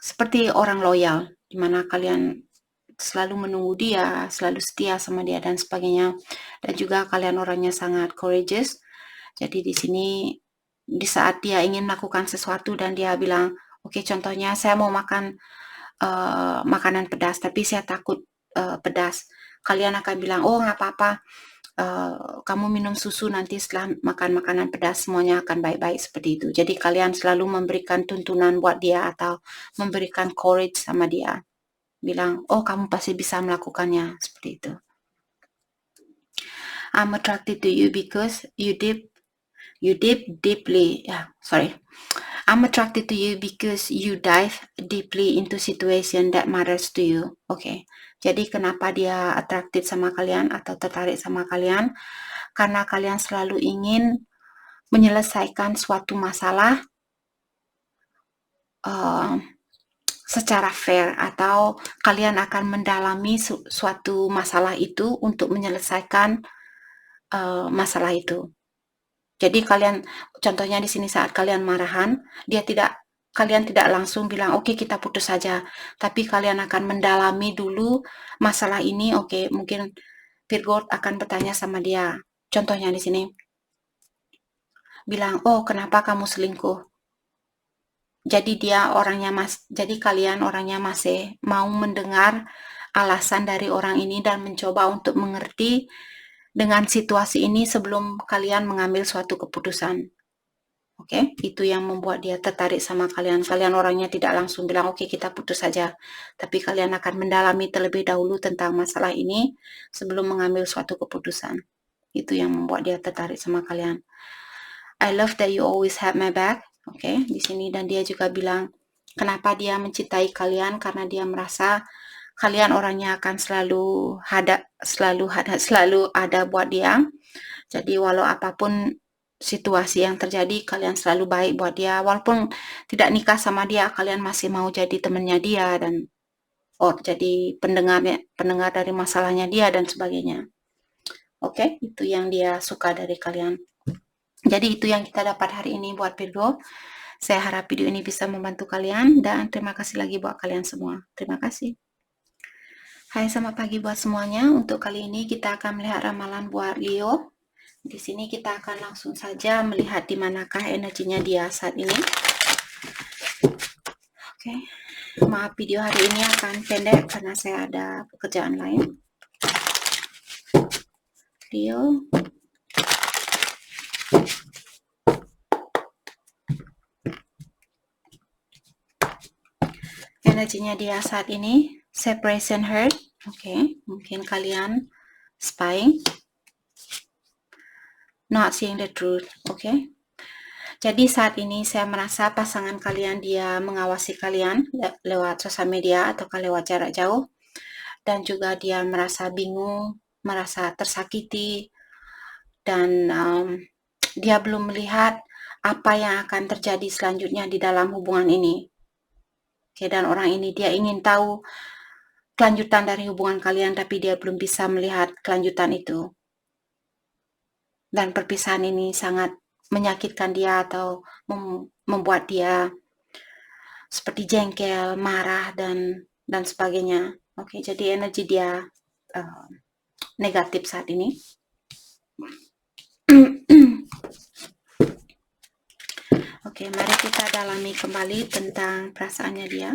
seperti orang loyal, di mana kalian selalu menunggu dia, selalu setia sama dia dan sebagainya. Dan juga kalian orangnya sangat courageous. Jadi di sini di saat dia ingin melakukan sesuatu dan dia bilang, oke, contohnya saya mau makan makanan pedas, tapi saya takut pedas. Kalian akan bilang, oh nggak apa-apa, kamu minum susu nanti setelah makan makanan pedas, semuanya akan baik-baik, seperti itu. Jadi kalian selalu memberikan tuntunan buat dia atau memberikan courage sama dia. Bilang, oh kamu pasti bisa melakukannya, seperti itu. I'm attracted to you because I'm attracted to you because you dive deeply into situation that matters to you. Oke. Jadi kenapa dia attracted sama kalian atau tertarik sama kalian? Karena kalian selalu ingin menyelesaikan suatu masalah secara fair, atau kalian akan mendalami suatu masalah itu untuk menyelesaikan masalah itu. Jadi kalian, contohnya di sini saat kalian marahan, kalian tidak langsung bilang, oke, kita putus saja. Tapi kalian akan mendalami dulu masalah ini. Oke, mungkin Virgo akan bertanya sama dia. Contohnya di sini, bilang, oh kenapa kamu selingkuh? Jadi jadi kalian orangnya masih mau mendengar alasan dari orang ini dan mencoba untuk mengerti dengan situasi ini sebelum kalian mengambil suatu keputusan. Oke, itu yang membuat dia tertarik sama kalian. Kalian orangnya tidak langsung bilang, oke, kita putus saja. Tapi kalian akan mendalami terlebih dahulu tentang masalah ini sebelum mengambil suatu keputusan. Itu yang membuat dia tertarik sama kalian. I love that you always have my back. Oke, di sini. Dan dia juga bilang, kenapa dia mencintai kalian? Karena dia merasa kalian orangnya akan selalu ada buat dia. Jadi walau apapun situasi yang terjadi, kalian selalu baik buat dia. Walaupun tidak nikah sama dia, kalian masih mau jadi temannya dia dan jadi pendengar dari masalahnya dia dan sebagainya. Oke, itu yang dia suka dari kalian. Jadi itu yang kita dapat hari ini buat Virgo. Saya harap video ini bisa membantu kalian dan terima kasih lagi buat kalian semua. Terima kasih. Hai, selamat pagi buat semuanya. Untuk kali ini kita akan melihat ramalan buat Leo. Di sini kita akan langsung saja melihat di manakah energinya dia saat ini. Oke, maaf video hari ini akan pendek karena saya ada pekerjaan lain. Leo. Energinya dia saat ini separation hurt. Oke, mungkin kalian spying. Not seeing the truth, oke. Jadi saat ini saya merasa pasangan kalian dia mengawasi kalian lewat sosial media atau lewat jarak jauh. Dan juga dia merasa bingung, merasa tersakiti. Dan dia belum melihat apa yang akan terjadi selanjutnya di dalam hubungan ini. Oke, dan orang ini dia ingin tahu kelanjutan dari hubungan kalian, tapi dia belum bisa melihat kelanjutan itu. Dan perpisahan ini sangat menyakitkan dia atau membuat dia seperti jengkel, marah, dan sebagainya. Oke, jadi energi dia negatif saat ini. Oke, mari kita dalami kembali tentang perasaannya dia.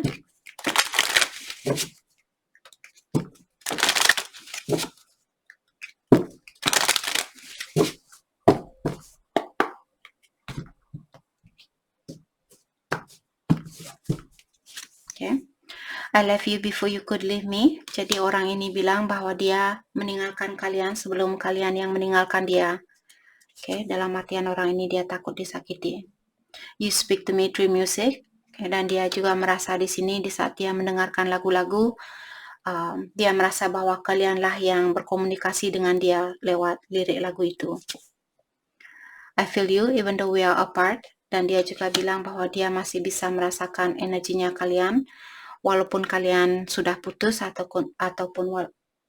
Oke. I left you before you could leave me. Jadi orang ini bilang bahwa dia meninggalkan kalian sebelum kalian yang meninggalkan dia. Oke, dalam artian orang ini dia takut disakiti. You speak to me through music. Oke, dan dia juga merasa di sini di saat dia mendengarkan lagu-lagu, dia merasa bahwa kalianlah yang berkomunikasi dengan dia lewat lirik lagu itu. I feel you even though we are apart. Dan dia juga bilang bahwa dia masih bisa merasakan energinya kalian walaupun kalian sudah putus ataupun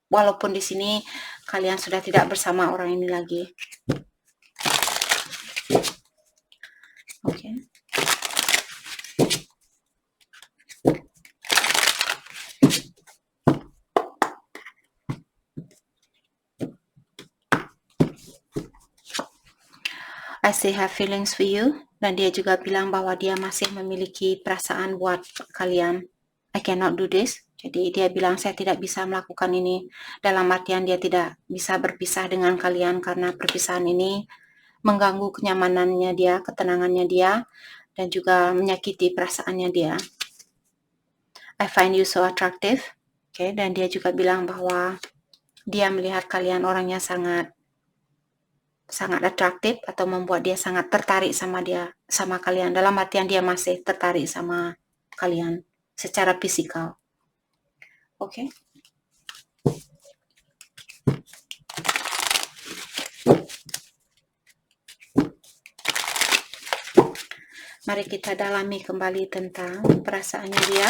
walaupun di sini kalian sudah tidak bersama orang ini lagi. Oke. I still have feelings for you. Dan dia juga bilang bahwa dia masih memiliki perasaan buat kalian. I cannot do this. Jadi dia bilang saya tidak bisa melakukan ini. Dalam artian dia tidak bisa berpisah dengan kalian karena perpisahan ini mengganggu kenyamanannya dia, ketenangannya dia, dan juga menyakiti perasaannya dia. I find you so attractive. Oke, dan dia juga bilang bahwa dia melihat kalian orangnya sangat atraktif atau membuat dia sangat tertarik sama kalian. Dalam artian dia masih tertarik sama kalian secara fisikal. Oke. Mari kita dalami kembali tentang perasaannya dia.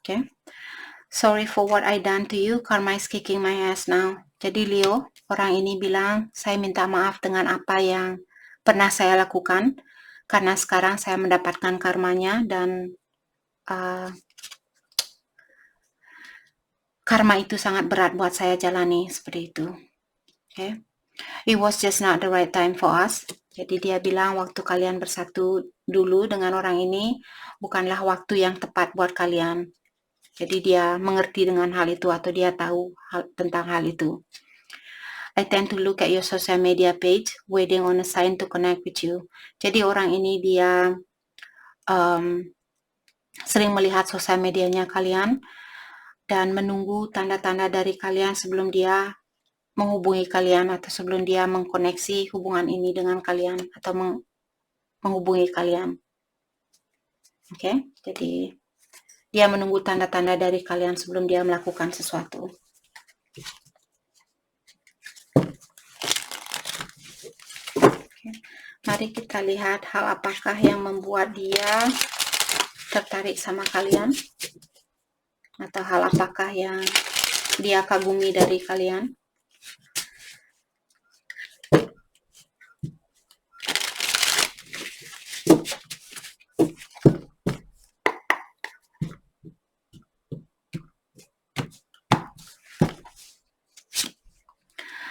Okay. Sorry for what I done to you. Karma is kicking my ass now. Jadi Leo, orang ini bilang, saya minta maaf dengan apa yang pernah saya lakukan. Karena sekarang saya mendapatkan karmanya dan karma itu sangat berat buat saya jalani seperti itu. Okay. It was just not the right time for us. Jadi dia bilang waktu kalian bersatu dulu dengan orang ini bukanlah waktu yang tepat buat kalian. Jadi dia mengerti dengan hal itu atau dia tahu tentang hal itu. I tend to look at your social media page, waiting on a sign to connect with you. Jadi orang ini dia sering melihat sosial medianya kalian dan menunggu tanda-tanda dari kalian sebelum dia menghubungi kalian atau sebelum dia mengkoneksi hubungan ini dengan kalian atau menghubungi kalian. Oke, jadi dia menunggu tanda-tanda dari kalian sebelum dia melakukan sesuatu. Oke. Mari kita lihat hal apakah yang membuat dia tertarik sama kalian, atau hal apakah yang dia kagumi dari kalian.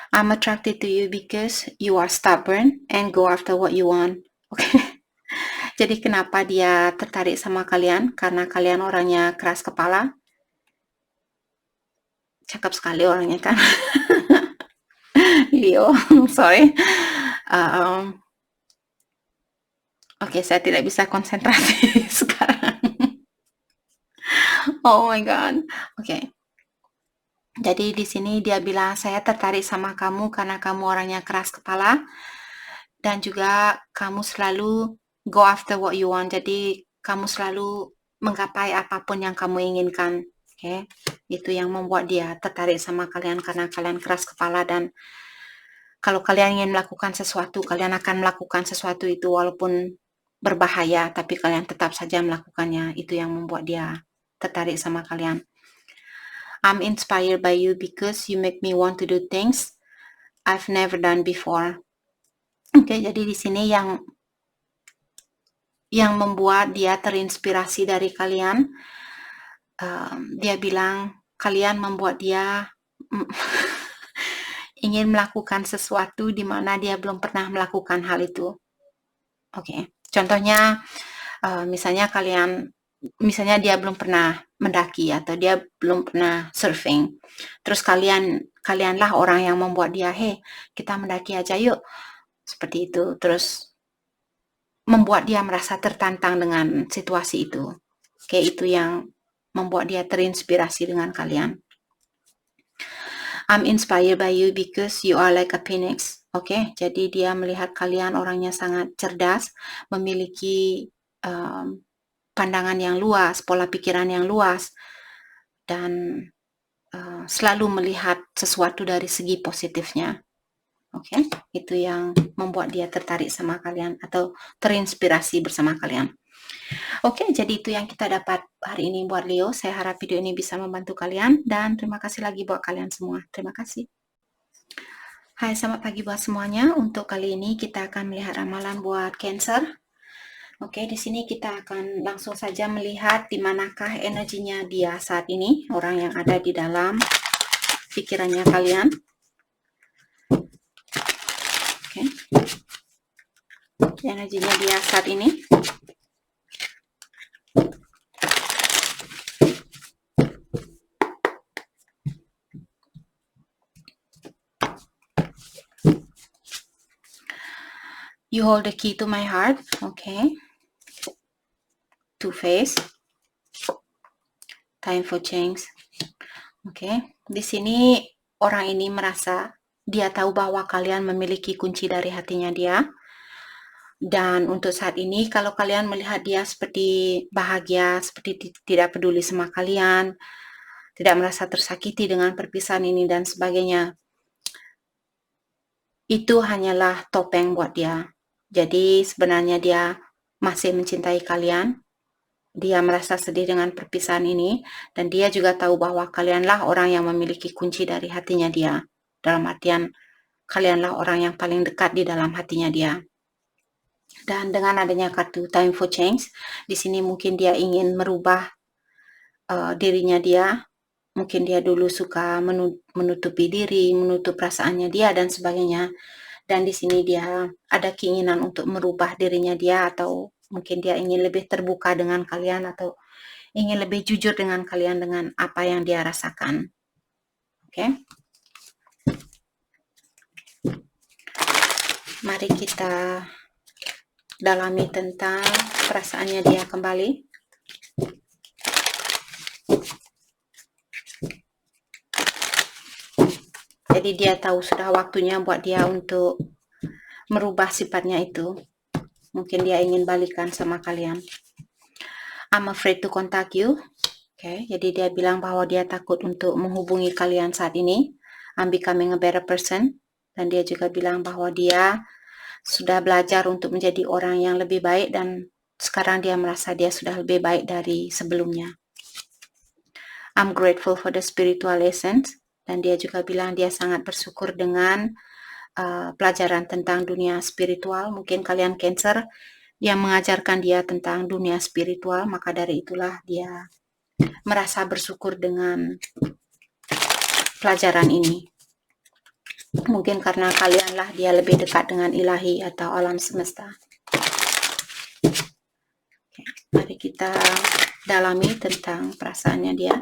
I'm attracted to you because you are stubborn and go after what you want. Oke. Jadi kenapa dia tertarik sama kalian? Karena kalian orangnya keras kepala. Cakep sekali orangnya kan. Leo, sorry. Oke, saya tidak bisa konsentrasi sekarang. Oh my god. Oke. Jadi di sini dia bilang saya tertarik sama kamu karena kamu orangnya keras kepala dan juga kamu selalu go after what you want. Jadi kamu selalu menggapai apapun yang kamu inginkan. Oke. Itu yang membuat dia tertarik sama kalian karena kalian keras kepala dan kalau kalian ingin melakukan sesuatu, kalian akan melakukan sesuatu itu walaupun berbahaya, tapi kalian tetap saja melakukannya. Itu yang membuat dia tertarik sama kalian. I'm inspired by you because you make me want to do things I've never done before. Oke, jadi di sini yang membuat dia terinspirasi dari kalian, dia bilang kalian membuat dia ingin melakukan sesuatu di mana dia belum pernah melakukan hal itu. Oke, contohnya misalnya dia belum pernah mendaki atau dia belum pernah surfing. Terus kalianlah orang yang membuat dia, "Hey, kita mendaki aja yuk." Seperti itu. Terus membuat dia merasa tertantang dengan situasi itu. Kayak itu yang membuat dia terinspirasi dengan kalian. I'm inspired by you because you are like a phoenix. Oke, jadi dia melihat kalian orangnya sangat cerdas, memiliki pandangan yang luas, pola pikiran yang luas, dan selalu melihat sesuatu dari segi positifnya. Oke, itu yang membuat dia tertarik sama kalian atau terinspirasi bersama kalian. Oke, jadi itu yang kita dapat hari ini buat Leo. Saya harap video ini bisa membantu kalian dan terima kasih lagi buat kalian semua. Terima kasih. Hai, selamat pagi buat semuanya. Untuk kali ini kita akan melihat ramalan buat Cancer. Oke, di sini kita akan langsung saja melihat di manakah energinya dia saat ini, orang yang ada di dalam pikirannya kalian. Oke. Energinya dia saat ini. You hold the key to my heart. Okay. Two-face. Time for change. Oke, di sini orang ini merasa dia tahu bahwa kalian memiliki kunci dari hatinya dia. Dan untuk saat ini, kalau kalian melihat dia seperti bahagia, seperti tidak peduli sama kalian, tidak merasa tersakiti dengan perpisahan ini dan sebagainya, itu hanyalah topeng buat dia. Jadi sebenarnya dia masih mencintai kalian. Dia merasa sedih dengan perpisahan ini, dan dia juga tahu bahwa kalianlah orang yang memiliki kunci dari hatinya dia. Dalam artian, kalianlah orang yang paling dekat di dalam hatinya dia. Dan dengan adanya kartu Time for Change, di sini mungkin dia ingin merubah dirinya dia. Mungkin dia dulu suka menutupi diri, menutup perasaannya dia, dan sebagainya. Dan di sini dia ada keinginan untuk merubah dirinya dia, atau mungkin dia ingin lebih terbuka dengan kalian, atau ingin lebih jujur dengan kalian dengan apa yang dia rasakan. Oke. Mari kita dalami tentang perasaannya dia kembali. Jadi dia tahu sudah waktunya buat dia untuk merubah sifatnya itu. Mungkin dia ingin balikan sama kalian. I'm afraid to contact you. Oke, jadi dia bilang bahwa dia takut untuk menghubungi kalian saat ini. I'm becoming a better person. Dan dia juga bilang bahwa dia sudah belajar untuk menjadi orang yang lebih baik dan sekarang dia merasa dia sudah lebih baik dari sebelumnya. I'm grateful for the spiritual lessons. Dan dia juga bilang dia sangat bersyukur dengan pelajaran tentang dunia spiritual. Mungkin kalian Cancer, dia mengajarkan dia tentang dunia spiritual, maka dari itulah dia merasa bersyukur dengan pelajaran ini. Mungkin karena kalianlah dia lebih dekat dengan ilahi atau alam semesta. Oke, mari kita dalami tentang perasaannya dia.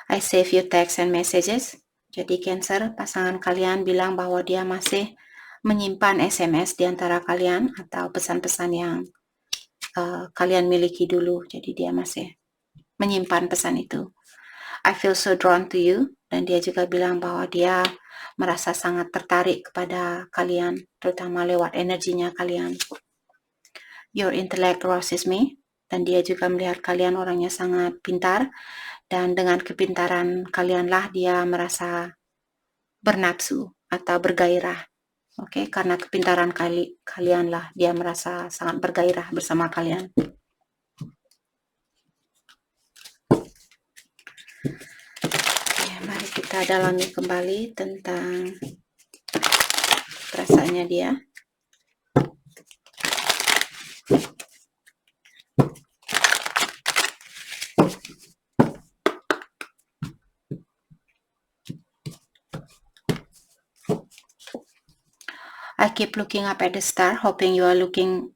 I save your text and messages. Jadi Cancer, pasangan kalian bilang bahwa dia masih menyimpan SMS di antara kalian atau pesan-pesan yang kalian miliki dulu. Jadi dia masih menyimpan pesan itu. I feel so drawn to you. Dan dia juga bilang bahwa dia merasa sangat tertarik kepada kalian, terutama lewat energinya kalian. Your intellect rouses me. Dan dia juga melihat kalian orangnya sangat pintar. Dan dengan kepintaran kalianlah dia merasa bernafsu atau bergairah. Oke, karena kepintaran kalianlah dia merasa sangat bergairah bersama kalian. Mari kita dalami kembali tentang perasaannya dia. I keep looking up at the star, hoping you are looking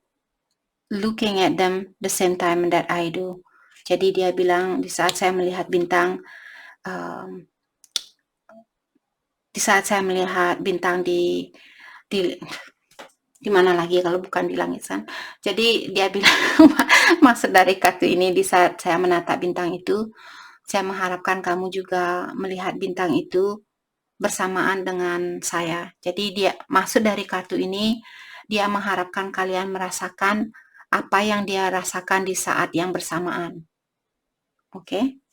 at them the same time that I do. Jadi dia bilang di saat saya melihat bintang, di mana lagi kalau bukan di langit san. Jadi dia bilang maksud dari kartu ini, di saat saya menatap bintang itu, saya mengharapkan kamu juga melihat bintang itu bersamaan dengan saya. Jadi dia maksud dari kartu ini, dia mengharapkan kalian merasakan apa yang dia rasakan di saat yang bersamaan. Oke?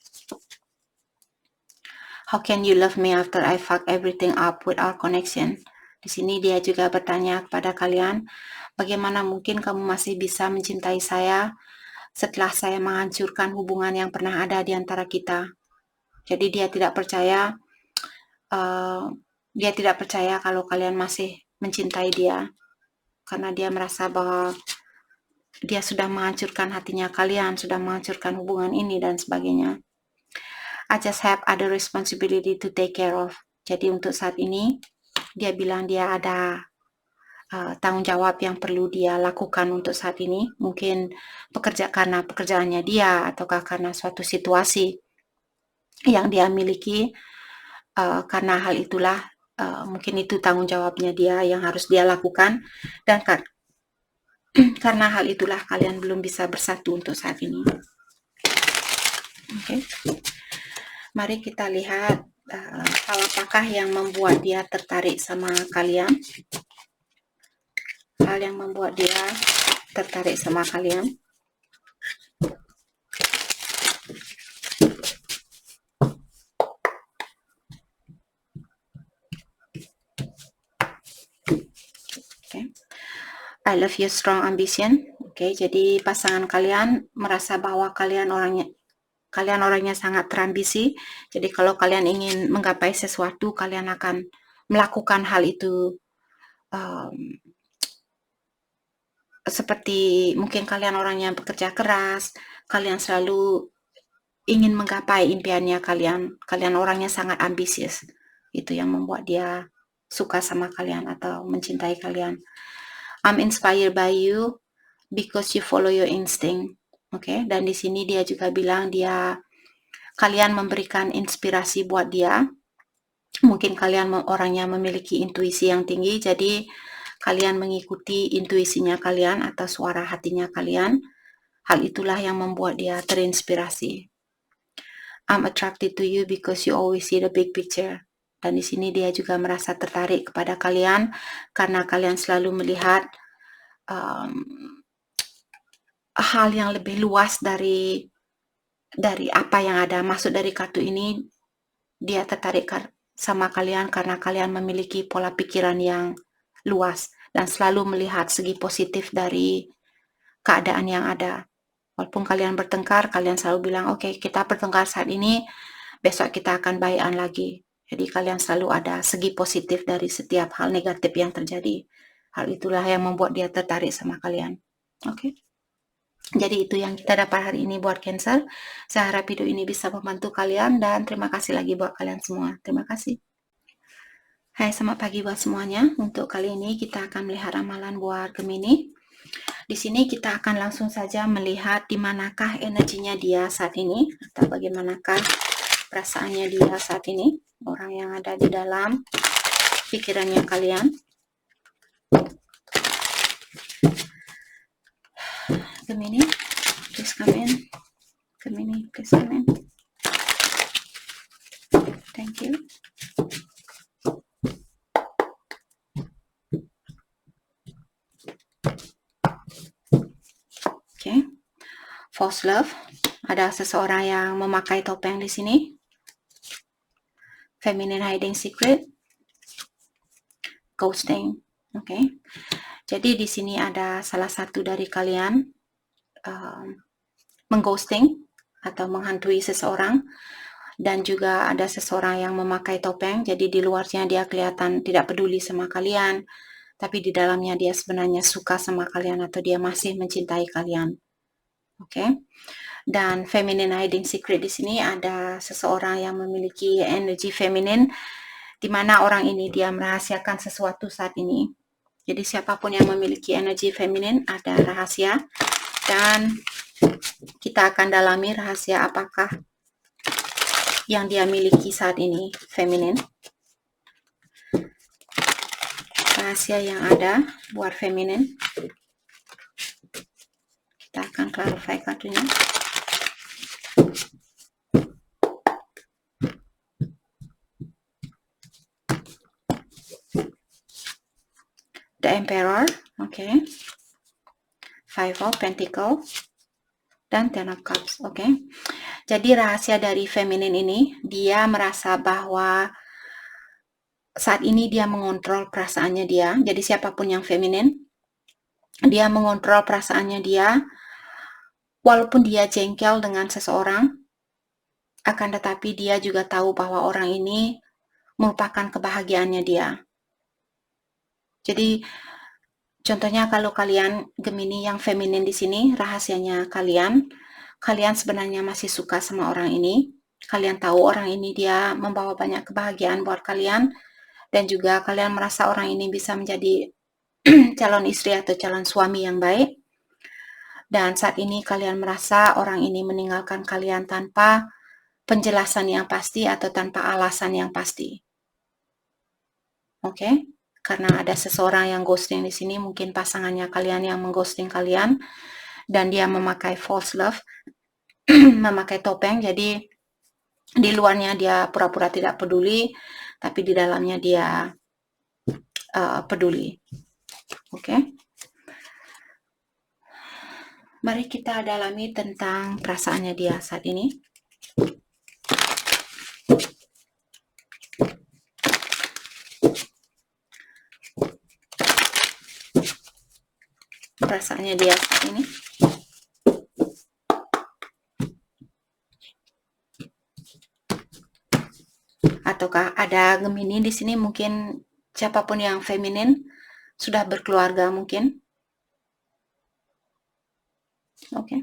How can you love me after I fuck everything up with our connection? Di sini dia juga bertanya kepada kalian, bagaimana mungkin kamu masih bisa mencintai saya setelah saya menghancurkan hubungan yang pernah ada di antara kita? Jadi dia tidak percaya kalau kalian masih mencintai dia, karena dia merasa bahwa dia sudah menghancurkan hatinya kalian, sudah menghancurkan hubungan ini dan sebagainya. I just have other responsibility to take care of. Jadi untuk saat ini dia bilang dia ada tanggung jawab yang perlu dia lakukan untuk saat ini. Mungkin karena pekerjaannya dia, ataukah karena suatu situasi yang dia miliki. Karena hal itulah mungkin itu tanggung jawabnya dia yang harus dia lakukan, dan karena hal itulah kalian belum bisa bersatu untuk saat ini. Oke. Mari kita lihat hal apakah yang membuat dia tertarik sama kalian. Hal yang membuat dia tertarik sama kalian. I love your strong ambition. Oke, jadi pasangan kalian merasa bahwa kalian orangnya sangat terambisi. Jadi kalau kalian ingin menggapai sesuatu, kalian akan melakukan hal itu. Seperti mungkin kalian orang yang bekerja keras, kalian selalu ingin menggapai impiannya kalian. Kalian orangnya sangat ambisius. Itu yang membuat dia suka sama kalian atau mencintai kalian. I'm inspired by you because you follow your instinct. Oke, dan di sini dia juga bilang kalian memberikan inspirasi buat dia. Mungkin kalian orangnya memiliki intuisi yang tinggi, jadi kalian mengikuti intuisinya kalian atau suara hatinya kalian. Hal itulah yang membuat dia terinspirasi. I'm attracted to you because you always see the big picture. Dan di sini dia juga merasa tertarik kepada kalian karena kalian selalu melihat hal yang lebih luas dari apa yang ada. Maksud dari kartu ini, dia tertarik sama kalian karena kalian memiliki pola pikiran yang luas dan selalu melihat segi positif dari keadaan yang ada. Walaupun kalian bertengkar, kalian selalu bilang, oke, kita bertengkar saat ini, besok kita akan baikan lagi. Jadi kalian selalu ada segi positif dari setiap hal negatif yang terjadi. Hal itulah yang membuat dia tertarik sama kalian. Oke. Jadi itu yang kita dapat hari ini buat Cancer. Saya harap video ini bisa membantu kalian dan terima kasih lagi buat kalian semua. Terima kasih. Hai, selamat pagi buat semuanya. Untuk kali ini kita akan melihat ramalan buat Gemini. Di sini kita akan langsung saja melihat di manakah energinya dia saat ini atau bagaimanakah perasaannya dia saat ini, orang yang ada di dalam pikirannya kalian. Gemini, please come in. Gemini, please come in. Thank you. Okay. False love. Ada seseorang yang memakai topeng di sini. Feminine hiding secret. Ghosting. Oke. Okay. Jadi di sini ada salah satu dari kalian mengghosting atau menghantui seseorang, dan juga ada seseorang yang memakai topeng. Jadi di luarnya dia kelihatan tidak peduli sama kalian, tapi di dalamnya dia sebenarnya suka sama kalian atau dia masih mencintai kalian. Oke. Okay? Dan feminine hiding secret di sini ada seseorang yang memiliki energi feminin, di mana orang ini dia merahasiakan sesuatu saat ini. Jadi siapapun yang memiliki energi feminin ada rahasia, dan kita akan dalami rahasia apakah yang dia miliki saat ini feminin. Rahasia yang ada buat feminin. Kita akan clarify kartunya. The Emperor, oke. Okay. Five of Pentacles dan Ten of Cups, oke. Okay. Jadi rahasia dari feminin ini, dia merasa bahwa saat ini dia mengontrol perasaannya dia. Jadi siapapun yang feminin, dia mengontrol perasaannya dia, walaupun dia jengkel dengan seseorang, akan tetapi dia juga tahu bahwa orang ini merupakan kebahagiaannya dia. Jadi contohnya kalau kalian Gemini yang feminin di sini, rahasianya kalian sebenarnya masih suka sama orang ini. Kalian tahu orang ini dia membawa banyak kebahagiaan buat kalian, dan juga kalian merasa orang ini bisa menjadi calon istri atau calon suami yang baik. Dan saat ini kalian merasa orang ini meninggalkan kalian tanpa penjelasan yang pasti atau tanpa alasan yang pasti. Oke? Okay? Karena ada seseorang yang ghosting di sini, mungkin pasangannya kalian yang mengghosting kalian, dan dia memakai false love, memakai topeng. Jadi di luarnya dia pura-pura tidak peduli, tapi di dalamnya dia peduli. Oke? Okay? Mari kita dalami tentang perasaannya dia saat ini. Perasaannya dia saat ini. Ataukah ada Gemini di sini, mungkin siapapun yang feminin sudah berkeluarga mungkin. Oke. Okay.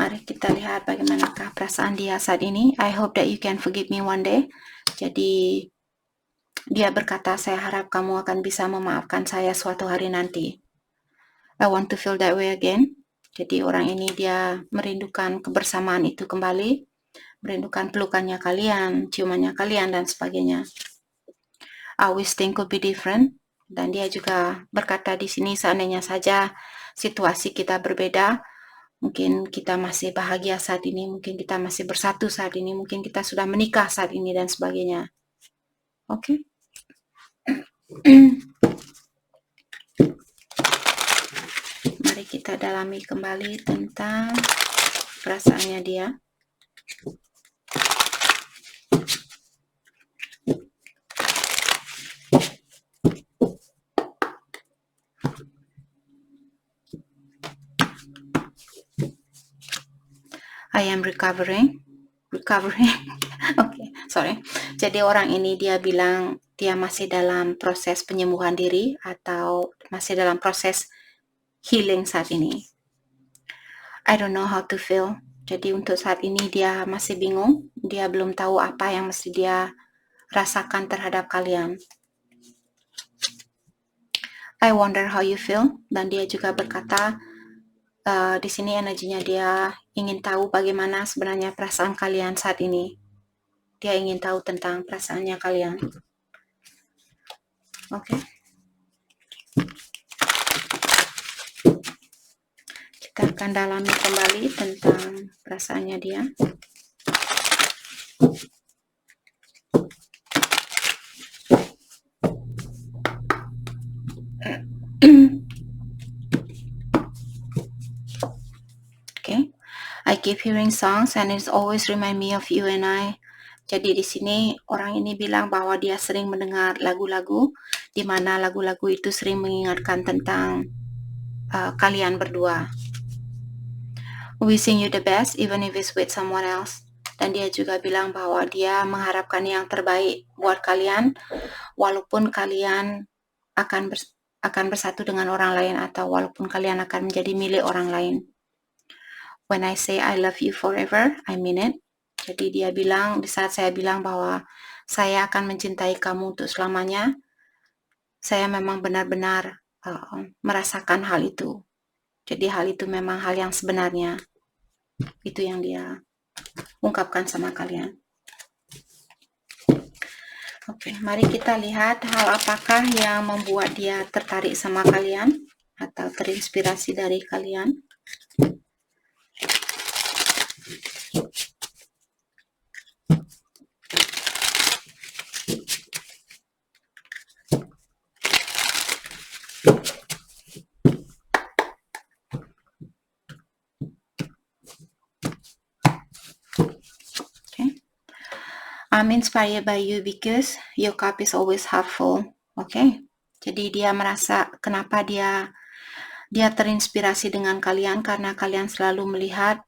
Mari kita lihat bagaimanakah perasaan dia saat ini. I hope that you can forgive me one day. Jadi dia berkata, saya harap kamu akan bisa memaafkan saya suatu hari nanti. I want to feel that way again. Jadi orang ini dia merindukan kebersamaan itu kembali, merindukan pelukannya kalian, ciumannya kalian, dan sebagainya. I wish things could be different. Dan dia juga berkata di sini, seandainya saja situasi kita berbeda, mungkin kita masih bahagia saat ini, mungkin kita masih bersatu saat ini, mungkin kita sudah menikah saat ini, dan sebagainya. Oke. Mari kita dalami kembali tentang perasaannya dia. I am recovering. Okay, sorry. Jadi orang ini dia bilang dia masih dalam proses penyembuhan diri atau masih dalam proses healing saat ini. I don't know how to feel. Jadi untuk saat ini dia masih bingung. Dia belum tahu apa yang mesti dia rasakan terhadap kalian. I wonder how you feel. Dan dia juga berkata, di sini energinya dia ingin tahu bagaimana sebenarnya perasaan kalian saat ini. Dia ingin tahu tentang perasaannya kalian. Oke. Kita akan dalami kembali tentang perasaannya dia. Okay. I keep hearing songs and it's always remind me of you and I. Jadi di sini orang ini bilang bahwa dia sering mendengar lagu-lagu, di mana lagu-lagu itu sering mengingatkan tentang kalian berdua. Wishing you the best even if it's with someone else. Dan dia juga bilang bahwa dia mengharapkan yang terbaik buat kalian, walaupun kalian akan bersatu dengan orang lain atau walaupun kalian akan menjadi milik orang lain. When I say I love you forever, I mean it. Jadi dia bilang, di saat saya bilang bahwa saya akan mencintai kamu untuk selamanya, saya memang benar-benar merasakan hal itu. Jadi hal itu memang hal yang sebenarnya. Itu yang dia ungkapkan sama kalian. Oke, mari kita lihat hal apakah yang membuat dia tertarik sama kalian atau terinspirasi dari kalian. I'm inspired by you because your cup is always half full. Okay? Jadi dia merasa kenapa dia terinspirasi dengan kalian karena kalian selalu melihat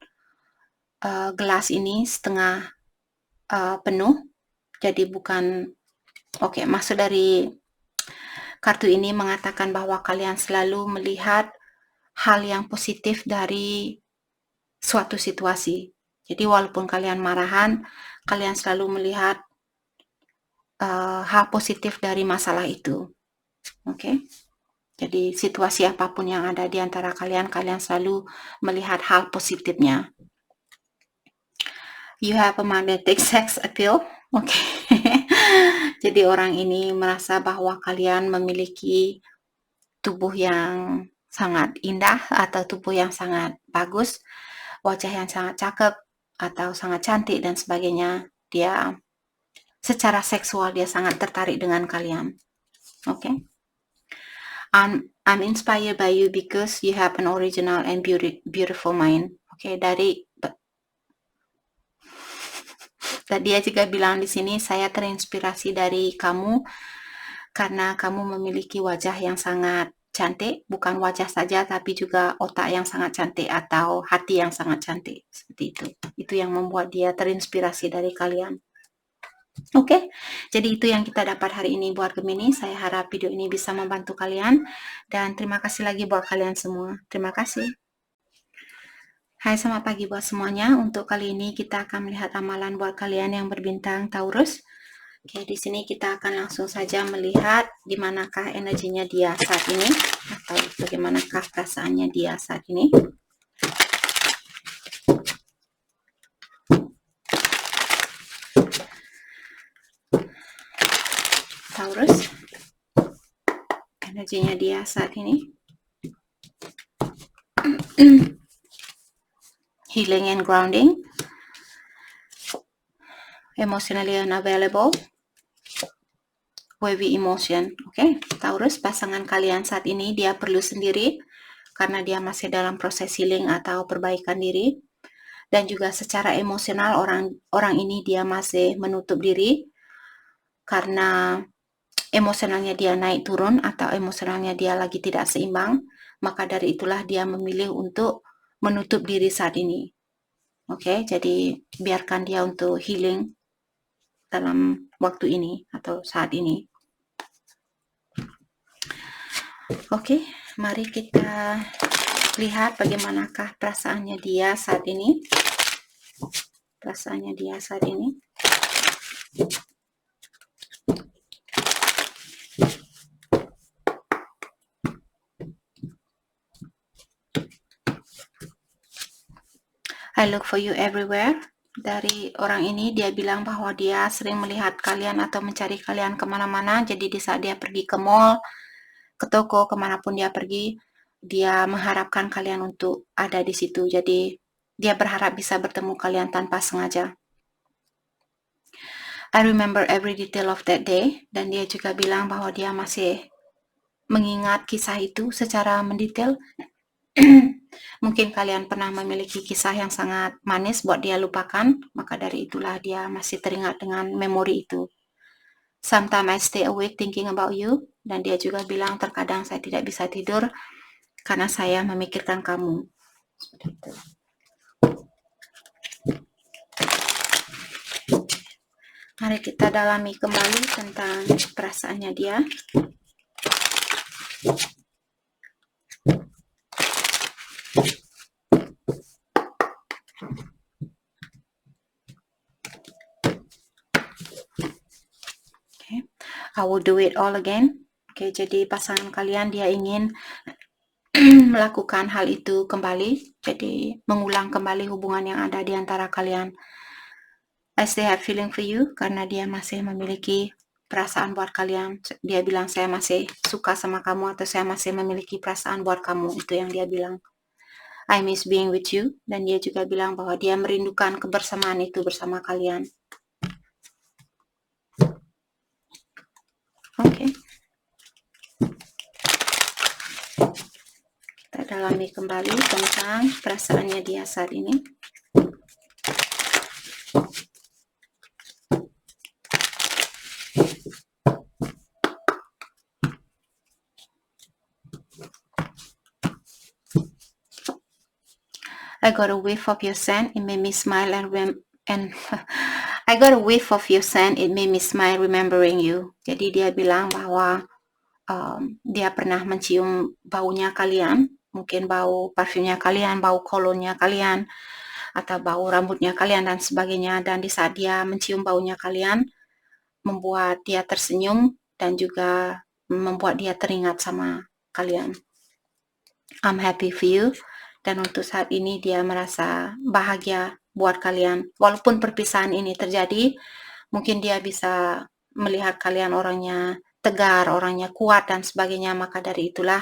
gelas ini setengah penuh. Jadi bukan maksud dari kartu ini mengatakan bahwa kalian selalu melihat hal yang positif dari suatu situasi. Jadi walaupun kalian marahan, kalian selalu melihat hal positif dari masalah itu. Oke? Jadi situasi apapun yang ada di antara kalian, kalian selalu melihat hal positifnya. You have a magnetic sex appeal. Oke. Jadi orang ini merasa bahwa kalian memiliki tubuh yang sangat indah atau tubuh yang sangat bagus, wajah yang sangat cakep atau sangat cantik dan sebagainya. Dia secara seksual dia sangat tertarik dengan kalian. Oke. I'm inspired by you because you have an original and beautiful mind. Oke, dia juga bilang di sini, saya terinspirasi dari kamu karena kamu memiliki wajah yang sangat cantik, bukan wajah saja tapi juga otak yang sangat cantik atau hati yang sangat cantik. Seperti itu. Itu yang membuat dia terinspirasi dari kalian. Oke, jadi itu yang kita dapat hari ini buat Gemini. Saya harap video ini bisa membantu kalian dan terima kasih lagi buat kalian semua. Terima kasih. Hai, selamat pagi buat semuanya. Untuk kali ini kita akan melihat ramalan buat kalian yang berbintang Taurus. Oke, di sini kita akan langsung saja melihat di manakah energinya dia saat ini atau bagaimanakah perasaannya dia saat ini. Taurus, energinya dia saat ini. Healing and grounding. Emotionally unavailable. Wavy emotion. Oke, Taurus, pasangan kalian saat ini dia perlu sendiri karena dia masih dalam proses healing atau perbaikan diri. Dan juga secara emosional orang ini dia masih menutup diri karena emosionalnya dia naik turun atau emosionalnya dia lagi tidak seimbang, maka dari itulah dia memilih untuk menutup diri saat ini. Oke, jadi biarkan dia untuk healing dalam waktu ini atau saat ini. Oke, mari kita lihat bagaimanakah perasaannya dia saat ini. Perasaannya dia saat ini. I look for you everywhere. Dari orang ini dia bilang bahwa dia sering melihat kalian atau mencari kalian kemana-mana. Jadi di saat dia pergi ke mall, ke toko, kemanapun dia pergi, dia mengharapkan kalian untuk ada di situ. Jadi dia berharap bisa bertemu kalian tanpa sengaja. I remember every detail of that day. Dan dia juga bilang bahwa dia masih mengingat kisah itu secara mendetail. Mungkin kalian pernah memiliki kisah yang sangat manis buat dia lupakan, maka dari itulah dia masih teringat dengan memori itu. Sometimes I stay awake thinking about you, dan dia juga bilang terkadang saya tidak bisa tidur karena saya memikirkan kamu. Seperti itu. Mari kita dalami kembali tentang perasaannya dia. I will do it all again. Oke, jadi pasangan kalian dia ingin melakukan hal itu kembali, jadi mengulang kembali hubungan yang ada di antara kalian. I still have feeling for you, karena dia masih memiliki perasaan buat kalian. Dia bilang saya masih suka sama kamu atau saya masih memiliki perasaan buat kamu, itu yang dia bilang. I miss being with you, dan dia juga bilang bahwa dia merindukan kebersamaan itu bersama kalian. Oke. Kita dalami kembali tentang perasaannya dia saat ini. I got a whiff of your scent, it made me smile and I got a whiff of your scent, it made me smile remembering you. Jadi dia bilang bahwa dia pernah mencium baunya kalian, mungkin bau parfumnya kalian, bau kolonnya kalian, atau bau rambutnya kalian dan sebagainya. Dan di saat dia mencium baunya kalian, membuat dia tersenyum dan juga membuat dia teringat sama kalian. I'm happy for you. Dan untuk saat ini dia merasa bahagia buat kalian. Walaupun perpisahan ini terjadi, mungkin dia bisa melihat kalian orangnya tegar, orangnya kuat dan sebagainya. Maka dari itulah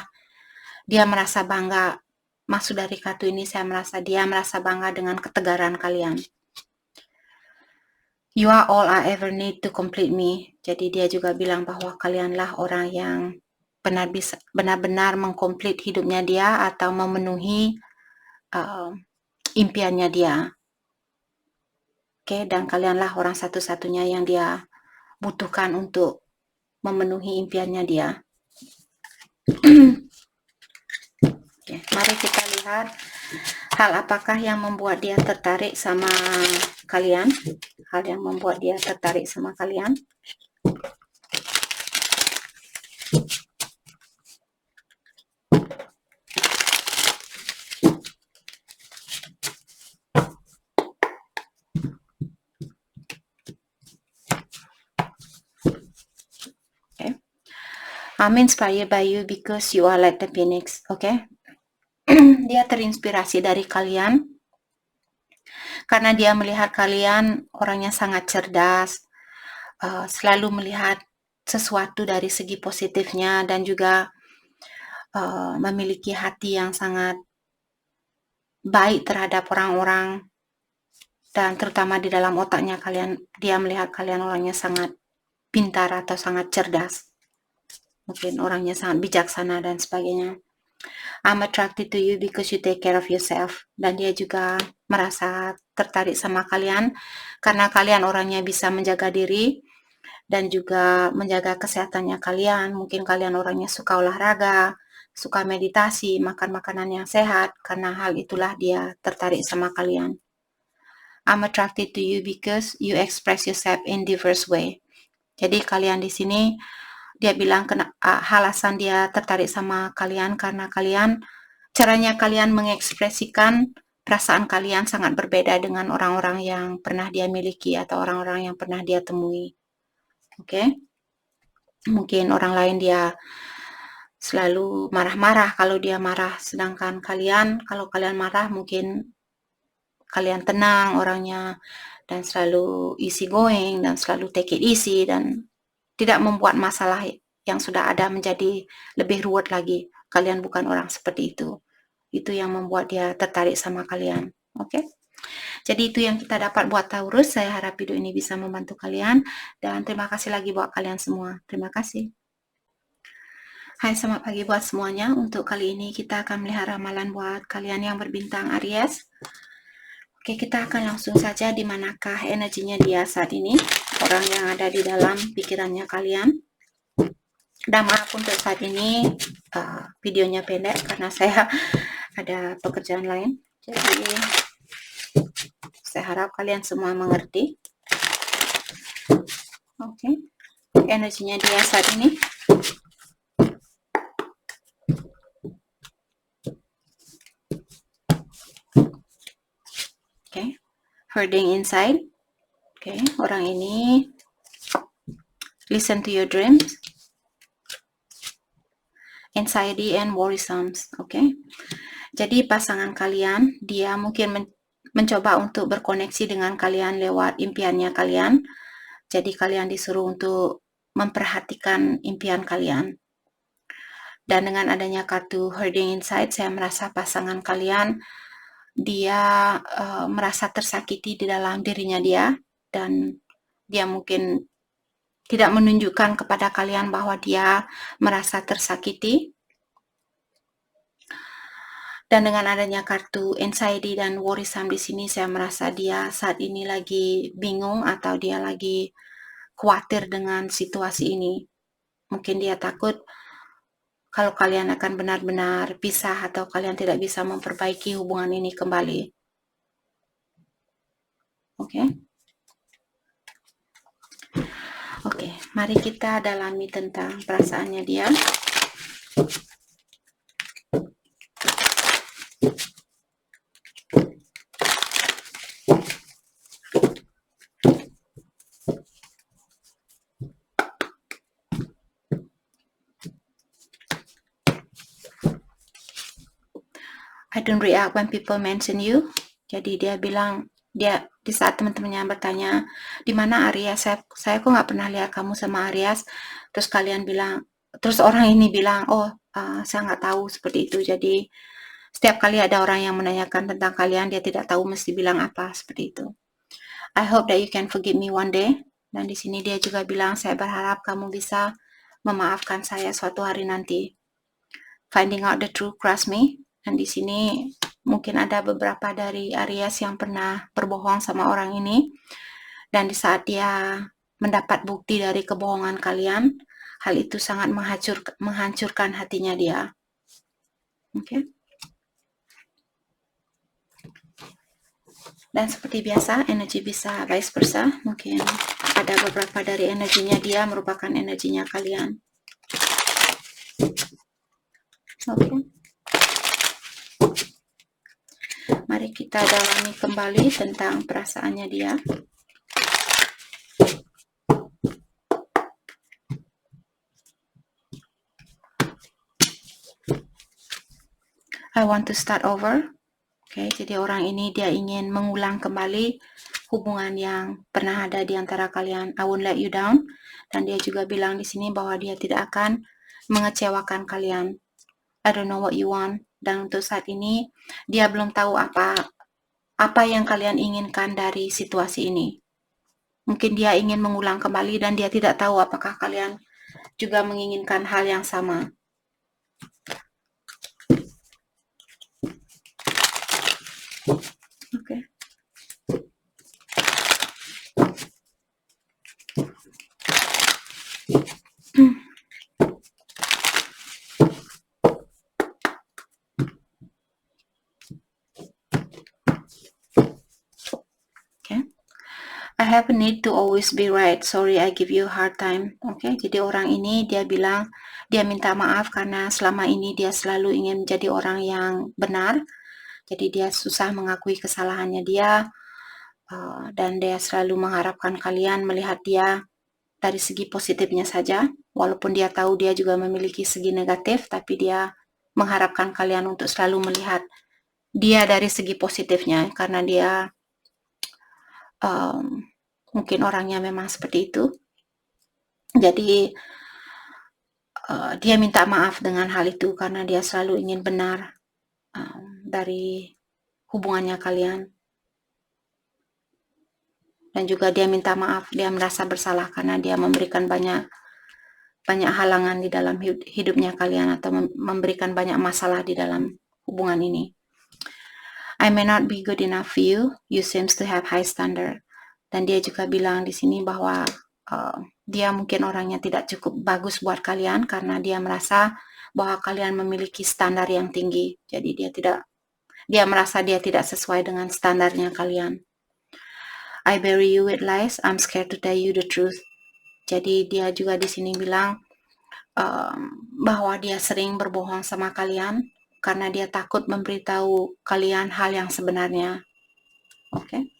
dia merasa bangga. Maksud dari kartu ini saya merasa dia merasa bangga dengan ketegaran kalian. You are all I ever need to complete me. Jadi dia juga bilang bahwa kalianlah orang yang benar-benar mengkomplit hidupnya dia atau memenuhi impiannya dia. Oke, dan kalianlah orang satu-satunya yang dia butuhkan untuk memenuhi impiannya dia. Oke, mari kita lihat hal apakah yang membuat dia tertarik sama kalian. Hal yang membuat dia tertarik sama kalian. I'm inspired by you because you are like the phoenix. Okay? Dia terinspirasi dari kalian karena dia melihat kalian orangnya sangat cerdas, selalu melihat sesuatu dari segi positifnya dan juga memiliki hati yang sangat baik terhadap orang-orang, dan terutama di dalam otaknya dia melihat kalian orangnya sangat pintar atau sangat cerdas, mungkin orangnya sangat bijaksana dan sebagainya. I'm attracted to you because you take care of yourself. Dan dia juga merasa tertarik sama kalian karena kalian orangnya bisa menjaga diri dan juga menjaga kesehatannya kalian. Mungkin kalian orangnya suka olahraga, suka meditasi, makan makanan yang sehat. Karena hal itulah dia tertarik sama kalian. I'm attracted to you because you express yourself in diverse way. Jadi kalian di sini dia bilang alasan dia tertarik sama kalian karena caranya kalian mengekspresikan perasaan kalian sangat berbeda dengan orang-orang yang pernah dia miliki atau orang-orang yang pernah dia temui. Oke? Mungkin orang lain dia selalu marah-marah kalau dia marah, sedangkan kalau kalian marah mungkin kalian tenang orangnya dan selalu easy going dan selalu take it easy dan tidak membuat masalah yang sudah ada menjadi lebih ruwet lagi. Kalian bukan orang seperti itu. Itu yang membuat dia tertarik sama kalian. Oke? Jadi itu yang kita dapat buat Taurus. Saya harap video ini bisa membantu kalian. Dan terima kasih lagi buat kalian semua. Terima kasih. Hai, selamat pagi buat semuanya. Untuk kali ini kita akan melihat ramalan buat kalian yang berbintang Aries. Oke, kita akan langsung saja di manakah energinya dia saat ini. Orang yang ada di dalam pikirannya kalian. Dan maaf untuk saat ini videonya pendek karena saya ada pekerjaan lain. Jadi saya harap kalian semua mengerti. Oke. Energinya dia saat ini. Oke. Hurting inside. Oke, orang ini listen to your dreams. Anxiety and worrisome. Oke. Jadi pasangan kalian, dia mungkin mencoba untuk berkoneksi dengan kalian lewat impiannya kalian. Jadi kalian disuruh untuk memperhatikan impian kalian. Dan dengan adanya kartu hurting inside, saya merasa pasangan kalian dia merasa tersakiti di dalam dirinya dia, dan dia mungkin tidak menunjukkan kepada kalian bahwa dia merasa tersakiti. Dan dengan adanya kartu anxiety dan worrisome di sini, saya merasa dia saat ini lagi bingung atau dia lagi khawatir dengan situasi ini. Mungkin dia takut kalau kalian akan benar-benar pisah atau kalian tidak bisa memperbaiki hubungan ini kembali. Oke. Oke, mari kita dalami tentang perasaannya dia. I don't react when people mention you. Jadi dia bilang, di saat teman-temannya bertanya, di mana Aries? Saya kok nggak pernah lihat kamu sama Aries. Terus orang ini bilang, saya nggak tahu seperti itu. Jadi setiap kali ada orang yang menanyakan tentang kalian, dia tidak tahu mesti bilang apa seperti itu. I hope that you can forgive me one day. Dan di sini dia juga bilang, saya berharap kamu bisa memaafkan saya suatu hari nanti. Finding out the truth, trust me. Dan di sini mungkin ada beberapa dari Aries yang pernah berbohong sama orang ini. Dan di saat dia mendapat bukti dari kebohongan kalian, hal itu sangat menghancurkan hatinya dia. Oke. Dan seperti biasa, energi bisa vice versa. Mungkin ada beberapa dari energinya dia merupakan energinya kalian. Oke. Mari kita dalami kembali tentang perasaannya dia. I want to start over. Oke, jadi orang ini dia ingin mengulang kembali hubungan yang pernah ada di antara kalian. I won't let you down. Dan dia juga bilang di sini bahwa dia tidak akan mengecewakan kalian. I don't know what you want. Dan untuk saat ini dia belum tahu apa yang kalian inginkan dari situasi ini. Mungkin dia ingin mengulang kembali dan dia tidak tahu apakah kalian juga menginginkan hal yang sama. Oke. I have a need to always be right. Sorry, I give you a hard time. Oke, jadi orang ini dia bilang dia minta maaf karena selama ini dia selalu ingin menjadi orang yang benar. Jadi dia susah mengakui kesalahannya dia, dan dia selalu mengharapkan kalian melihat dia dari segi positifnya saja. Walaupun dia tahu dia juga memiliki segi negatif, tapi dia mengharapkan kalian untuk selalu melihat dia dari segi positifnya karena dia mungkin orangnya memang seperti itu. Jadi dia minta maaf dengan hal itu karena dia selalu ingin benar dari hubungannya kalian. Dan juga dia minta maaf, dia merasa bersalah karena dia memberikan banyak halangan di dalam hidupnya kalian atau memberikan banyak masalah di dalam hubungan ini. I may not be good enough for you. You seems to have high standard. Dan dia juga bilang di sini bahwa dia mungkin orangnya tidak cukup bagus buat kalian karena dia merasa bahwa kalian memiliki standar yang tinggi. Jadi dia merasa dia tidak sesuai dengan standarnya kalian. I bury you with lies. I'm scared to tell you the truth. Jadi dia juga di sini bilang bahwa dia sering berbohong sama kalian karena dia takut memberitahu kalian hal yang sebenarnya. Oke.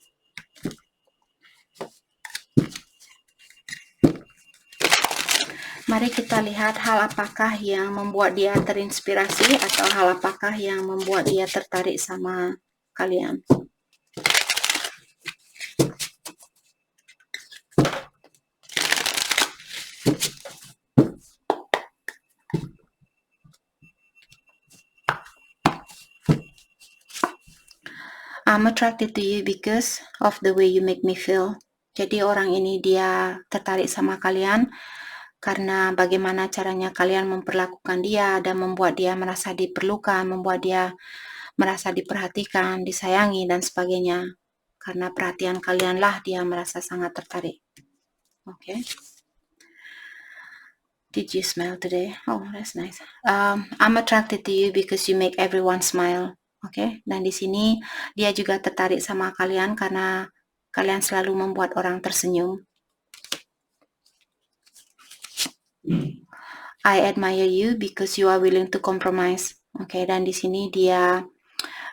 Mari kita lihat hal apakah yang membuat dia terinspirasi atau hal apakah yang membuat dia tertarik sama kalian. I'm attracted to you because of the way you make me feel. Jadi orang ini dia tertarik sama kalian karena bagaimana caranya kalian memperlakukan dia dan membuat dia merasa diperlukan, membuat dia merasa diperhatikan, disayangi, dan sebagainya. Karena perhatian kalianlah dia merasa sangat tertarik. Okay. Did you smile today? Oh, that's nice. I'm attracted to you because you make everyone smile. Oke, dan di sini dia juga tertarik sama kalian karena kalian selalu membuat orang tersenyum. I admire you because you are willing to compromise. Oke, dan di sini dia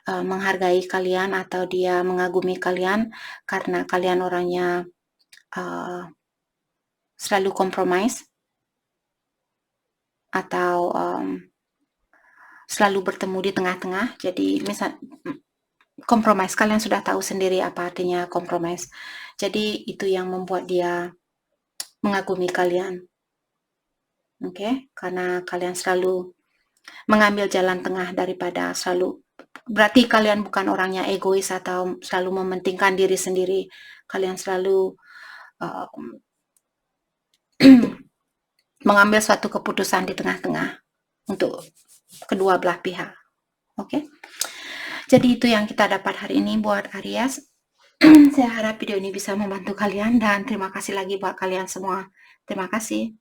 menghargai kalian atau dia mengagumi kalian karena kalian orangnya selalu compromise atau selalu bertemu di tengah-tengah. Jadi misal compromise, kalian sudah tahu sendiri apa artinya compromise. Jadi itu yang membuat dia mengagumi kalian. Oke, karena kalian selalu mengambil jalan tengah daripada selalu, berarti kalian bukan orangnya egois atau selalu mementingkan diri sendiri. Kalian selalu mengambil suatu keputusan di tengah-tengah untuk kedua belah pihak. Oke. Jadi itu yang kita dapat hari ini buat Aries. Saya harap video ini bisa membantu kalian dan terima kasih lagi buat kalian semua. Terima kasih.